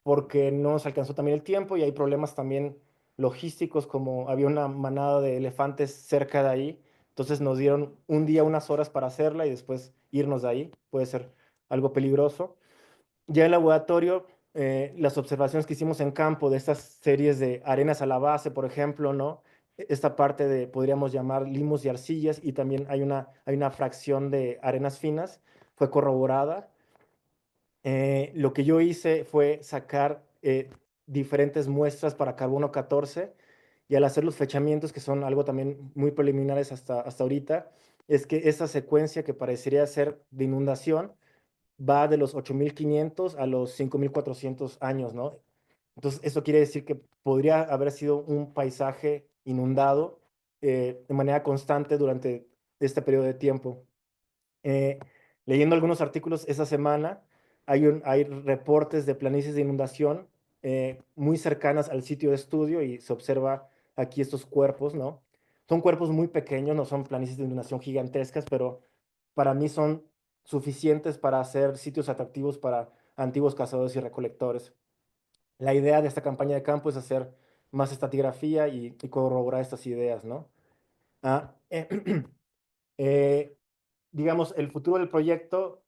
[SPEAKER 2] porque no nos alcanzó también el tiempo y hay problemas también logísticos, como había una manada de elefantes cerca de ahí, entonces nos dieron un día, unas horas para hacerla y después irnos de ahí, puede ser algo peligroso. Ya en el laboratorio, las observaciones que hicimos en campo de estas series de arenas a la base, por ejemplo, ¿no? Esta parte de, podríamos llamar limos y arcillas, y también hay una fracción de arenas finas, fue corroborada. Lo que yo hice fue sacar diferentes muestras para carbono 14 y al hacer los fechamientos, que son algo también muy preliminares hasta ahorita, es que esa secuencia que parecería ser de inundación va de los 8.500 a los 5.400 años, ¿no? Entonces, eso quiere decir que podría haber sido un paisaje inundado de manera constante durante este periodo de tiempo. Eh, Leyendo algunos artículos esa semana, hay reportes de planicies de inundación muy cercanas al sitio de estudio y se observa aquí estos cuerpos, ¿no? Son cuerpos muy pequeños, no son planicies de inundación gigantescas, pero para mí son suficientes para hacer sitios atractivos para antiguos cazadores y recolectores. La idea de esta campaña de campo es hacer más estratigrafía y corroborar estas ideas, ¿no? Ah, eh, digamos, el futuro del proyecto,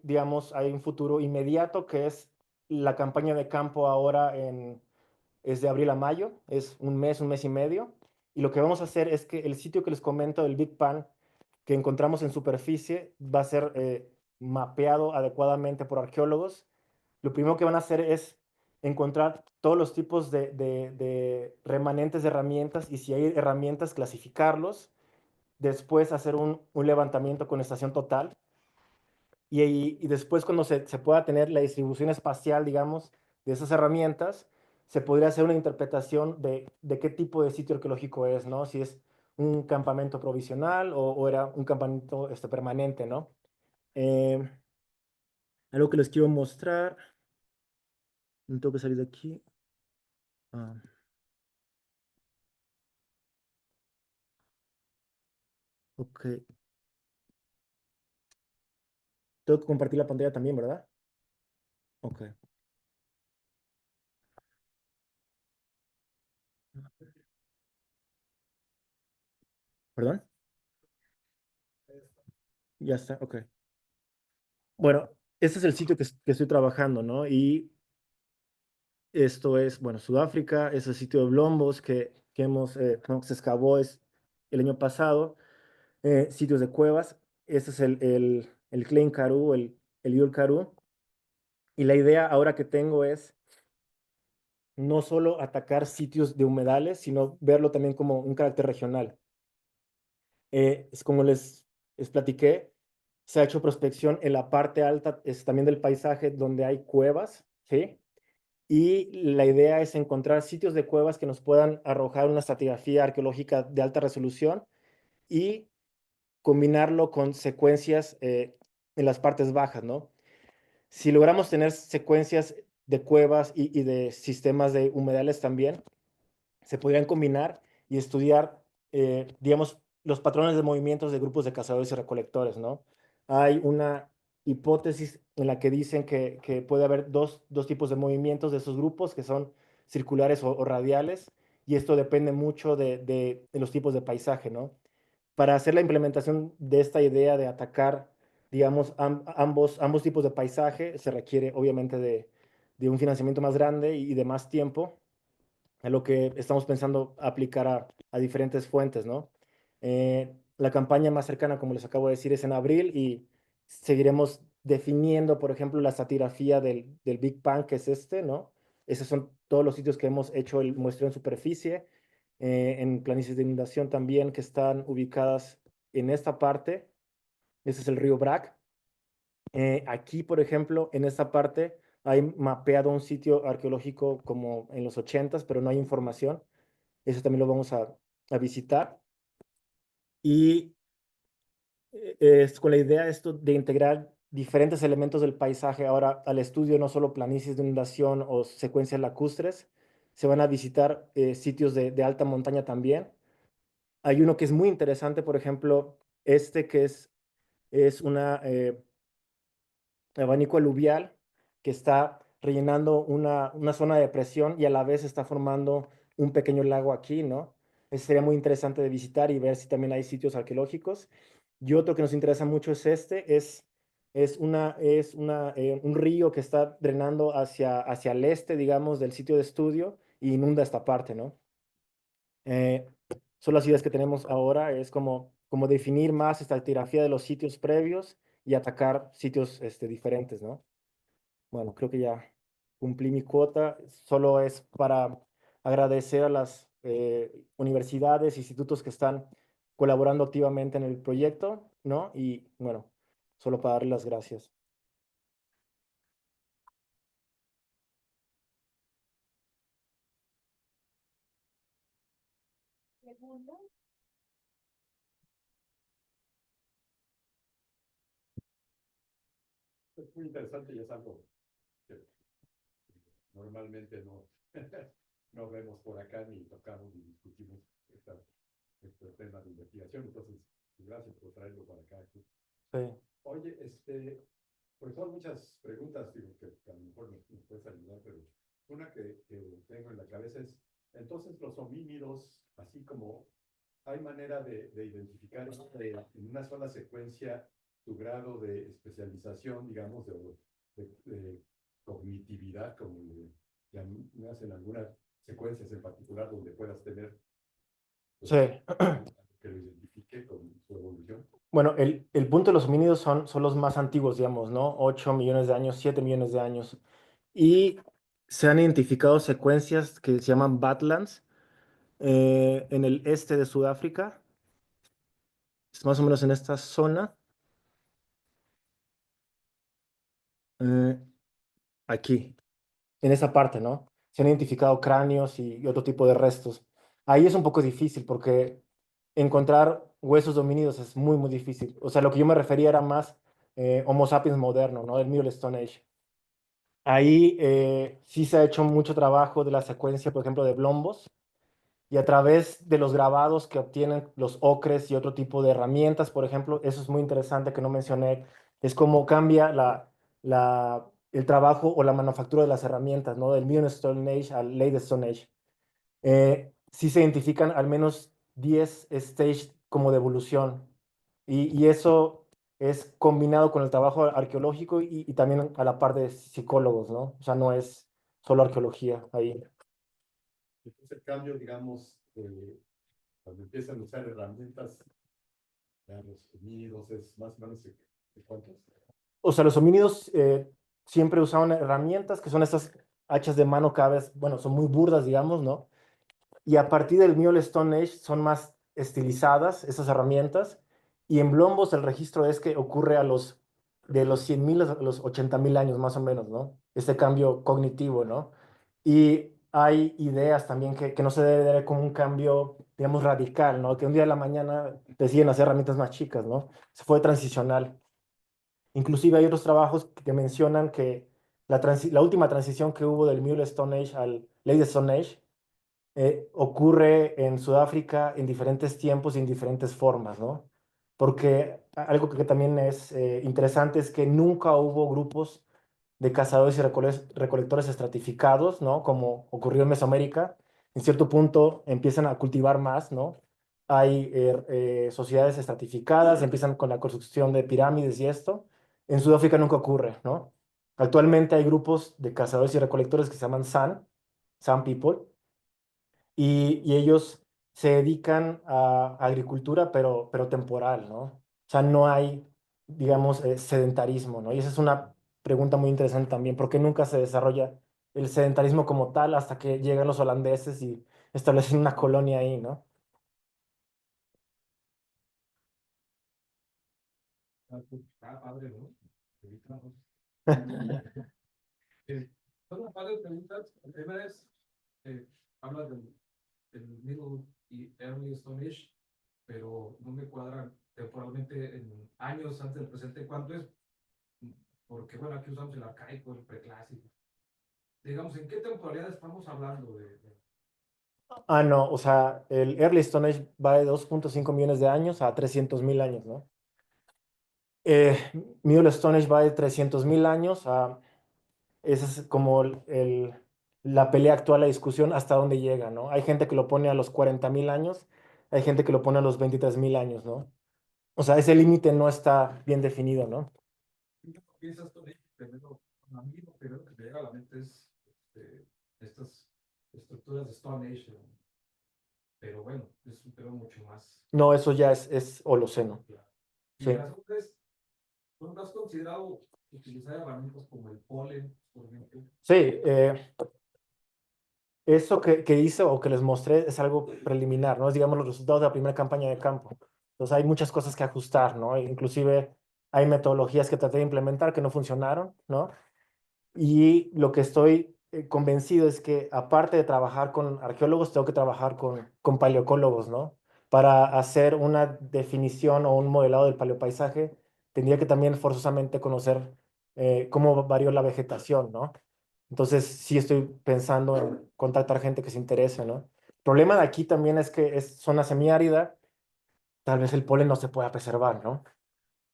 [SPEAKER 2] digamos, hay un futuro inmediato que es la campaña de campo ahora es de abril a mayo, es un mes y medio. Y lo que vamos a hacer es que el sitio que les comento del Big Pan que encontramos en superficie va a ser mapeado adecuadamente por arqueólogos. Lo primero que van a hacer es encontrar todos los tipos de remanentes de herramientas y si hay herramientas, clasificarlos, después hacer un levantamiento con estación total y después cuando se pueda tener la distribución espacial, digamos, de esas herramientas, se podría hacer una interpretación de qué tipo de sitio arqueológico es, ¿no? Si es un campamento provisional o era un campamento permanente, ¿no? Eh, Algo que les quiero mostrar. No tengo que salir de aquí. Ah, ok. Tengo que compartir la pantalla también, ¿verdad? Ok. ¿Perdón? Ya está, ok. Bueno, este es el sitio que estoy trabajando, ¿no? Y esto es, bueno, Sudáfrica, es el sitio de Blombos, que que ¿no? Se excavó el año pasado, sitios de cuevas. Este es el Klein Karoo, el Yul Karoo. Y la idea ahora que tengo es no solo atacar sitios de humedales, sino verlo también como un carácter regional. Es como les platiqué, se ha hecho prospección en la parte alta también del paisaje donde hay cuevas, ¿sí? Y la idea es encontrar sitios de cuevas que nos puedan arrojar una estratigrafía arqueológica de alta resolución y combinarlo con secuencias en las partes bajas, ¿no? Si logramos tener secuencias de cuevas y de sistemas de humedales también, se podrían combinar y estudiar, digamos, los patrones de movimientos de grupos de cazadores y recolectores, ¿no? Hay una hipótesis en la que dicen que puede haber dos tipos de movimientos de esos grupos, que son circulares o radiales, y esto depende mucho de los tipos de paisaje, ¿no? Para hacer la implementación de esta idea de atacar, digamos, ambos tipos de paisaje, se requiere obviamente de un financiamiento más grande y de más tiempo, a lo que estamos pensando aplicar a diferentes fuentes, ¿no? La campaña más cercana, como les acabo de decir, es en abril y seguiremos definiendo, por ejemplo, la estratigrafía del Big Bang, que es este, ¿no? Esos son todos los sitios que hemos hecho el muestreo en superficie, en planicies de inundación también, que están ubicadas en esta parte. Ese es el río Brac. Aquí, por ejemplo, en esta parte hay mapeado un sitio arqueológico como en los 80s, pero no hay información. Eso también lo vamos a visitar. Y es con la idea esto de integrar diferentes elementos del paisaje ahora al estudio, no solo planicies de inundación o secuencias lacustres, se van a visitar sitios de alta montaña también. Hay uno que es muy interesante, por ejemplo, este que es una abanico aluvial que está rellenando una zona de presión y a la vez está formando un pequeño lago aquí, ¿no? Ese sería muy interesante de visitar y ver si también hay sitios arqueológicos. Y otro que nos interesa mucho es un río que está drenando hacia el este, digamos, del sitio de estudio y inunda esta parte, ¿no? Eh, Son las ideas que tenemos ahora, es como definir más esta estratigrafía de los sitios previos y atacar sitios diferentes, ¿no? Bueno, creo que ya cumplí mi cuota. Solo es para agradecer a las universidades, institutos que están colaborando activamente en el proyecto, ¿no? Y bueno, solo para darles las gracias.
[SPEAKER 3] Es muy interesante y es algo que normalmente no, no vemos por acá ni tocamos ni discutimos este tema de investigación. Entonces, gracias por traerlo para acá.
[SPEAKER 2] Sí.
[SPEAKER 3] Oye, pues son muchas preguntas digo, que a lo mejor nos puedes ayudar, pero una que tengo en la cabeza es, entonces los homínidos, así como hay manera de identificar en una sola secuencia tu grado de especialización, digamos, de cognitividad, como le hacen algunas secuencias en particular donde puedas tener pues,
[SPEAKER 2] Sí.
[SPEAKER 3] que lo identifique con su evolución.
[SPEAKER 2] Bueno, el punto de los homínidos son los más antiguos, digamos, ¿no? 8 millones de años, 7 millones de años. Y se han identificado secuencias que se llaman Badlands en el este de Sudáfrica, es más o menos en esta zona, eh, aquí, en esa parte, ¿no? Se han identificado cráneos y otro tipo de restos. Ahí es un poco difícil porque encontrar huesos de homínidos es muy, muy difícil. O sea, lo que yo me refería era más Homo sapiens moderno, ¿no? El Middle Stone Age. Ahí sí se ha hecho mucho trabajo de la secuencia, por ejemplo, de Blombos, y a través de los grabados que obtienen los ocres y otro tipo de herramientas, por ejemplo, eso es muy interesante que no mencioné, es cómo cambia el trabajo o la manufactura de las herramientas, ¿no? Del Middle Stone Age al Late Stone Age. Sí se identifican al menos 10 stages como de evolución, y eso es combinado con el trabajo arqueológico y también a la par de psicólogos, ¿no? O sea, no es solo arqueología ahí.
[SPEAKER 3] Entonces el cambio, digamos, cuando empiezan a usar herramientas, ya los homínidos es más o menos de cuántos.
[SPEAKER 2] O sea, los homínidos siempre usaban herramientas que son estas hachas de mano cada vez, bueno, son muy burdas, digamos, ¿no? Y a partir del Middle Stone Age son más estilizadas esas herramientas. Y en Blombos el registro es que ocurre de los 100.000 a los 80.000 años más o menos, ¿no? Este cambio cognitivo, ¿no? Y hay ideas también que no se debe ver como un cambio, digamos, radical, ¿no? Que un día de la mañana deciden hacer herramientas más chicas, ¿no? Se fue transicional. Inclusive hay otros trabajos que mencionan que la última transición que hubo del Middle Stone Age al Late Stone Age ocurre en Sudáfrica en diferentes tiempos y en diferentes formas, ¿no? Porque algo que también es interesante es que nunca hubo grupos de cazadores y recolectores estratificados, ¿no? Como ocurrió en Mesoamérica. En cierto punto empiezan a cultivar más, ¿no? Hay sociedades estratificadas, empiezan con la construcción de pirámides y esto. En Sudáfrica nunca ocurre, ¿no? Actualmente hay grupos de cazadores y recolectores que se llaman San People, y ellos se dedican a agricultura, pero temporal, ¿no? O sea, no hay, digamos, sedentarismo, ¿no? Y esa es una pregunta muy interesante también, ¿por qué nunca se desarrolla el sedentarismo como tal hasta que llegan los holandeses y establecen una colonia ahí, ¿no?
[SPEAKER 4] Está padre, ¿no? Ahorita, ¿no? Son un par de preguntas. La primera es, habla del Middle y Early Stone Age, pero no me cuadra temporalmente en años antes del presente. ¿Cuánto es? Porque, bueno, aquí usamos el arcaico, el preclásico. Digamos, ¿en qué temporalidad estamos hablando
[SPEAKER 2] Ah, no, o sea, el Early Stone Age va de 2.5 millones de años a 300.000 años, ¿no? Eh, Middle Stone Age va de 300.000 años a esa es como la pelea actual, la discusión, hasta dónde llega, ¿no? Hay gente que lo pone a los 40.000 años, hay gente que lo pone a los 23.000 años, ¿no? O sea, ese límite no está bien definido, ¿no?
[SPEAKER 4] piensas Stone Age? Primero, a mí lo primero que me llega a la mente es estas estructuras de Stone Age, ¿no? Pero bueno, es un tema mucho más.
[SPEAKER 2] No, eso ya es Holoceno.
[SPEAKER 4] Claro. Y
[SPEAKER 2] Sí,
[SPEAKER 4] la segunda es, ¿no has considerado utilizar herramientas como el polen, por ejemplo?
[SPEAKER 2] sí, eso que hice o que les mostré es algo preliminar, ¿no? Es, digamos, los resultados de la primera campaña de campo. Entonces hay muchas cosas que ajustar, ¿no? Inclusive hay metodologías que traté de implementar que no funcionaron, ¿no? Y lo que estoy convencido es que aparte de trabajar con arqueólogos, tengo que trabajar con paleoecólogos, ¿no? Para hacer una definición o un modelado del paleopaisaje, tendría que también forzosamente conocer cómo varió la vegetación, ¿no? Entonces, sí estoy pensando en contactar gente que se interese, ¿no? El problema de aquí también es que es zona semiárida, tal vez el polen no se pueda preservar, ¿no?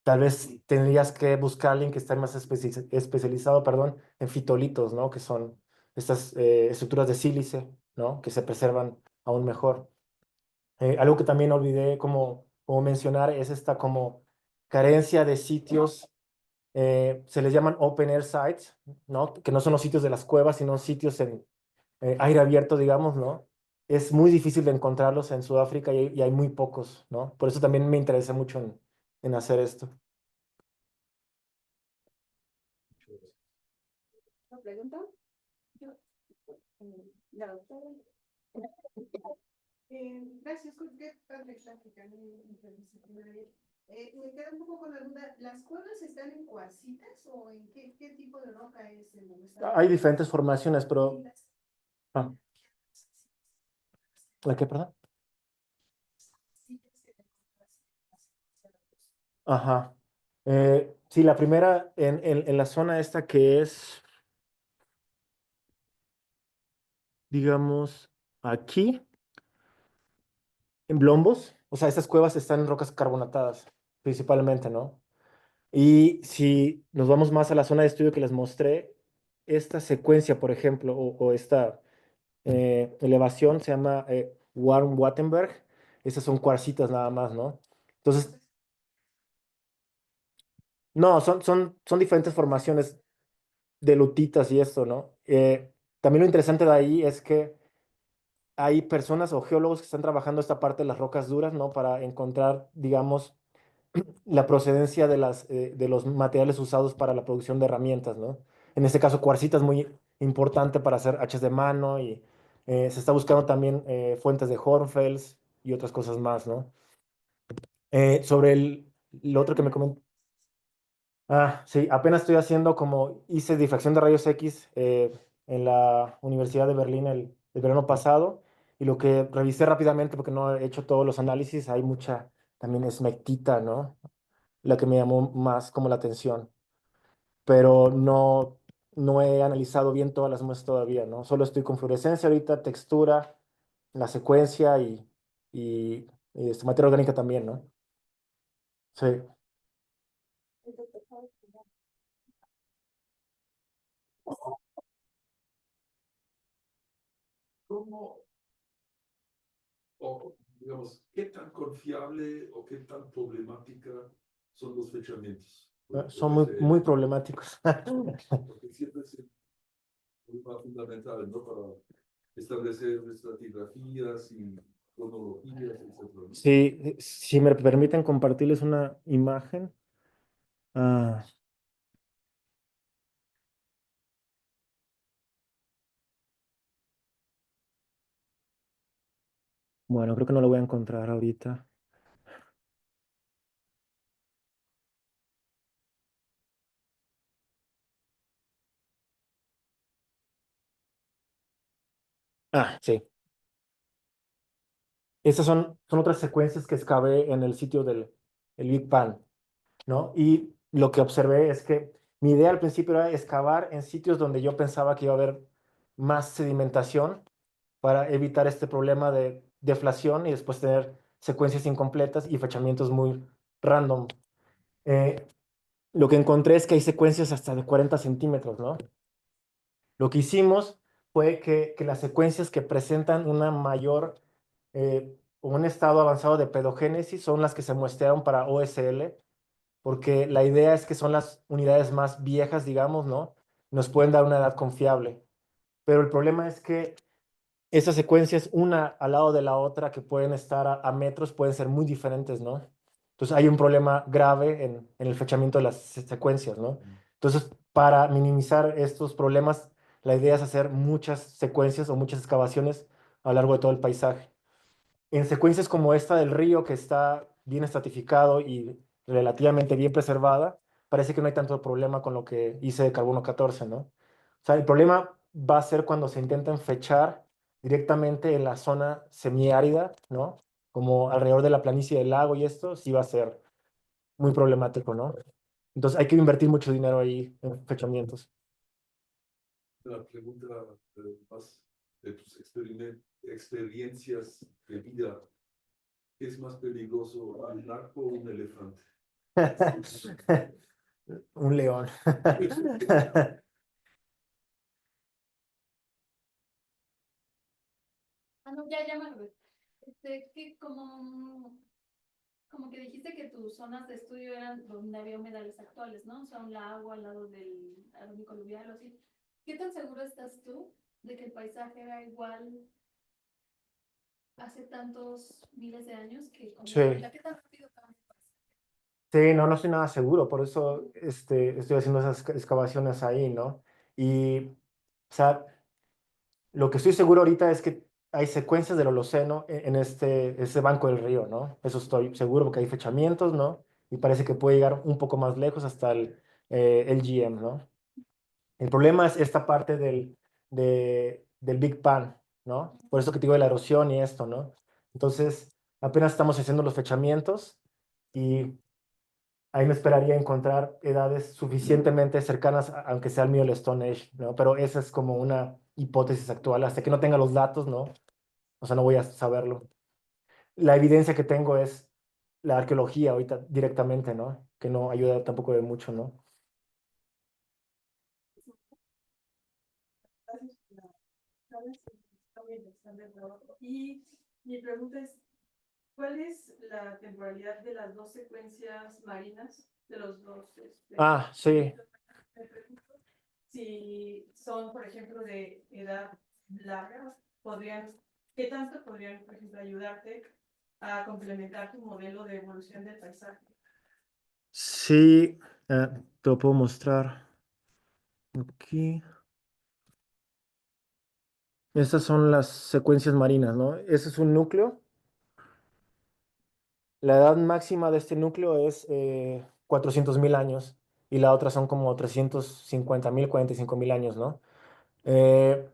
[SPEAKER 2] Tal vez tendrías que buscar a alguien que esté más especializado, perdón, en fitolitos, ¿no? Que son estas estructuras de sílice, ¿no? Que se preservan aún mejor. Algo que también olvidé como mencionar es esta como carencia de sitios, se les llaman open air sites, ¿no? Que no son los sitios de las cuevas, sino sitios en aire abierto, digamos, ¿no? Es muy difícil de encontrarlos en Sudáfrica y hay muy pocos, ¿no? Por eso también me interesé mucho en hacer esto.
[SPEAKER 1] ¿Otra pregunta? Yo, la doctora.
[SPEAKER 5] Gracias, qué padre plática, interdisciplinaria. Me queda un poco con la duda, ¿las cuevas están en cuarcitas o en qué tipo de roca es en donde están?
[SPEAKER 2] Hay diferentes formaciones, pero... Ah, ¿la qué, perdón? Ajá. Sí, la primera en la zona esta que es, digamos, aquí, en Blombos, o sea, estas cuevas están en rocas carbonatadas, principalmente, ¿no? Y si nos vamos más a la zona de estudio que les mostré, esta secuencia, por ejemplo, o esta elevación se llama Warm-Wattenberg. Esas son cuarcitas nada más, ¿no? Entonces, no, son diferentes formaciones de lutitas y esto, ¿no? También lo interesante de ahí es que hay personas o geólogos que están trabajando esta parte de las rocas duras, ¿no? Para encontrar, digamos, la procedencia de los materiales usados para la producción de herramientas, ¿no? En este caso, cuarcita es muy importante para hacer hachas de mano y se está buscando también fuentes de Hornfels y otras cosas más, ¿no? Sobre lo otro que me comentó. Ah, sí, apenas estoy haciendo como hice difracción de rayos X en la Universidad de Berlín el verano pasado y lo que revisé rápidamente porque no he hecho todos los análisis, hay mucha también esmectita, ¿no? La que me llamó más como la atención, pero no he analizado bien todas las muestras todavía, ¿no? Solo estoy con fluorescencia ahorita, textura, la secuencia y materia orgánica también, ¿no? Sí.
[SPEAKER 6] ¿Cómo, o digamos, qué tan confiable o qué tan problemática son los fechamientos?
[SPEAKER 2] Son muy, muy problemáticos.
[SPEAKER 6] Porque siempre es el problema fundamental, ¿no? Para establecer estratigrafías y cronologías, etcétera, ¿no?
[SPEAKER 2] Sí, si me permiten compartirles una imagen. Ah, bueno, creo que no lo voy a encontrar ahorita. Ah, sí. Estas son otras secuencias que excavé en el sitio del el Big Bang, ¿no? Y lo que observé es que mi idea al principio era excavar en sitios donde yo pensaba que iba a haber más sedimentación para evitar este problema de deflación y después tener secuencias incompletas y fechamientos muy random. Eh, lo que encontré es que hay secuencias hasta de 40 centímetros, ¿no? Lo que hicimos fue que las secuencias que presentan una mayor, un estado avanzado de pedogénesis son las que se muestrearon para OSL, porque la idea es que son las unidades más viejas, digamos, ¿no? Nos pueden dar una edad confiable. Pero el problema es que esas secuencias, una al lado de la otra, que pueden estar a metros, pueden ser muy diferentes, ¿no? Entonces hay un problema grave en el fechamiento de las secuencias, ¿no? Entonces, para minimizar estos problemas, la idea es hacer muchas secuencias o muchas excavaciones a lo largo de todo el paisaje. En secuencias como esta del río, que está bien estratificado y relativamente bien preservada, parece que no hay tanto problema con lo que hice de carbono 14, ¿no? O sea, el problema va a ser cuando se intenten fechar directamente en la zona semiárida, ¿no? Como alrededor de la planicie del lago y esto, sí va a ser muy problemático, ¿no? Entonces hay que invertir mucho dinero ahí en fechamientos.
[SPEAKER 6] La pregunta más de tus experiencias de vida, ¿qué es más peligroso, un narco o un elefante?
[SPEAKER 2] Un león.
[SPEAKER 7] Ah, no, ya me acordé. Que como que dijiste que tus zonas de estudio eran donde había humedales actuales, ¿no? O sea, un lago al lado del arónico aluvial o así. ¿Qué tan seguro estás tú de que el paisaje era igual hace tantos miles de años que como
[SPEAKER 2] Sí.
[SPEAKER 7] ahorita? ¿Qué tan rápido cambia el paisaje?
[SPEAKER 2] Sí, no estoy nada seguro, por eso estoy haciendo esas excavaciones ahí, ¿no? Y, o sea, lo que estoy seguro ahorita es que hay secuencias del Holoceno en este banco del río, ¿no? Eso estoy seguro porque hay fechamientos, ¿no? Y parece que puede llegar un poco más lejos hasta el GM, ¿no? El problema es esta parte del Big Bang, ¿no? Por eso que te digo de la erosión y esto, ¿no? Entonces, apenas estamos haciendo los fechamientos y ahí me esperaría encontrar edades suficientemente cercanas, aunque sea el mío el Stone Age, ¿no? Pero esa es como una hipótesis actual. Hasta que no tenga los datos, ¿no? O sea, no voy a saberlo. La evidencia que tengo es la arqueología ahorita directamente, ¿no? Que no ayuda tampoco de mucho, ¿no?
[SPEAKER 5] Y mi pregunta es, ¿cuál es la temporalidad de las dos secuencias marinas, de los dos?
[SPEAKER 2] Ah, sí.
[SPEAKER 5] Me pregunto si son, por ejemplo, de edad larga, podrían ¿qué tanto podrían, por ejemplo, ayudarte a complementar tu modelo de evolución del paisaje?
[SPEAKER 2] Sí, te lo puedo mostrar aquí. Estas son las secuencias marinas, ¿no? Ese es un núcleo. La edad máxima de este núcleo es 400.000 años y la otra son como 350.000, 45.000 años, ¿no? Eh,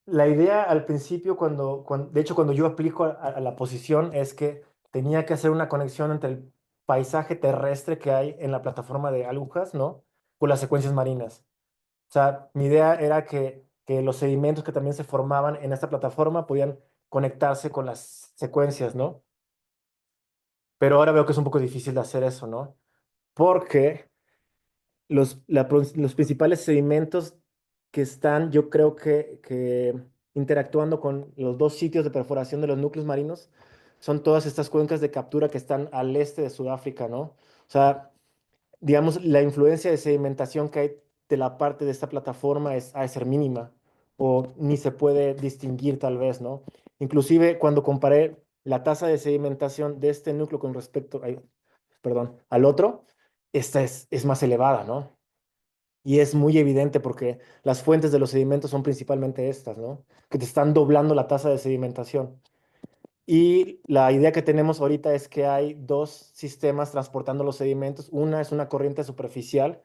[SPEAKER 2] la idea al principio, de hecho, cuando yo aplico a la posición, es que tenía que hacer una conexión entre el paisaje terrestre que hay en la plataforma de agujas, ¿no? Con las secuencias marinas. O sea, mi idea era que los sedimentos que también se formaban en esta plataforma podían conectarse con las secuencias, ¿no? Pero ahora veo que es un poco difícil de hacer eso, ¿no? Porque los principales sedimentos que están, yo creo que interactuando con los dos sitios de perforación de los núcleos marinos, son todas estas cuencas de captura que están al este de Sudáfrica, ¿no? O sea, digamos, la influencia de sedimentación que hay de la parte de esta plataforma ha de ser mínima o ni se puede distinguir tal vez, ¿no? Inclusive cuando comparé la tasa de sedimentación de este núcleo con respecto, perdón, al otro, esta es más elevada, ¿no? Y es muy evidente porque las fuentes de los sedimentos son principalmente estas, ¿no? Que te están doblando la tasa de sedimentación. Y la idea que tenemos ahorita es que hay dos sistemas transportando los sedimentos. Una es una corriente superficial,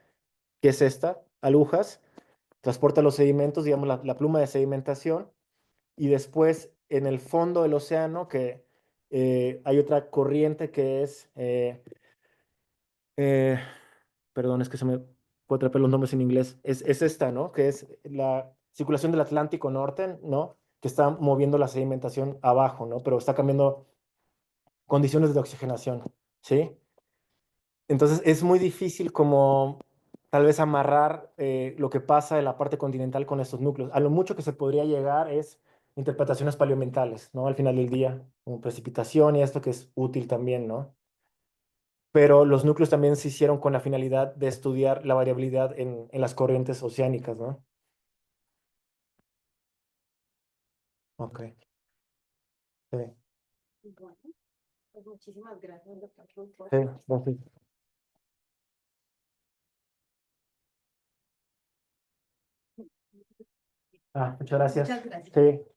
[SPEAKER 2] que es esta, agujas, transporta los sedimentos, digamos, la pluma de sedimentación. Y después, en el fondo del océano, que hay otra corriente que es, eh, perdón, es que se me puede atrapar los nombres en inglés, es esta, ¿no? Que es la circulación del Atlántico Norte, ¿no? Que está moviendo la sedimentación abajo, ¿no? Pero está cambiando condiciones de oxigenación, ¿sí? Entonces es muy difícil como tal vez amarrar lo que pasa en la parte continental con estos núcleos. A lo mucho que se podría llegar es interpretaciones paleoambientales, ¿no? Al final del día, como precipitación y esto que es útil también, ¿no? Pero los núcleos también se hicieron con la finalidad de estudiar la variabilidad en las corrientes oceánicas, ¿no? Ok. Sí,
[SPEAKER 1] Bueno, pues muchísimas gracias, doctor Rufo.
[SPEAKER 2] sí, gracias. Muchas gracias.
[SPEAKER 1] Muchas gracias.
[SPEAKER 2] Sí.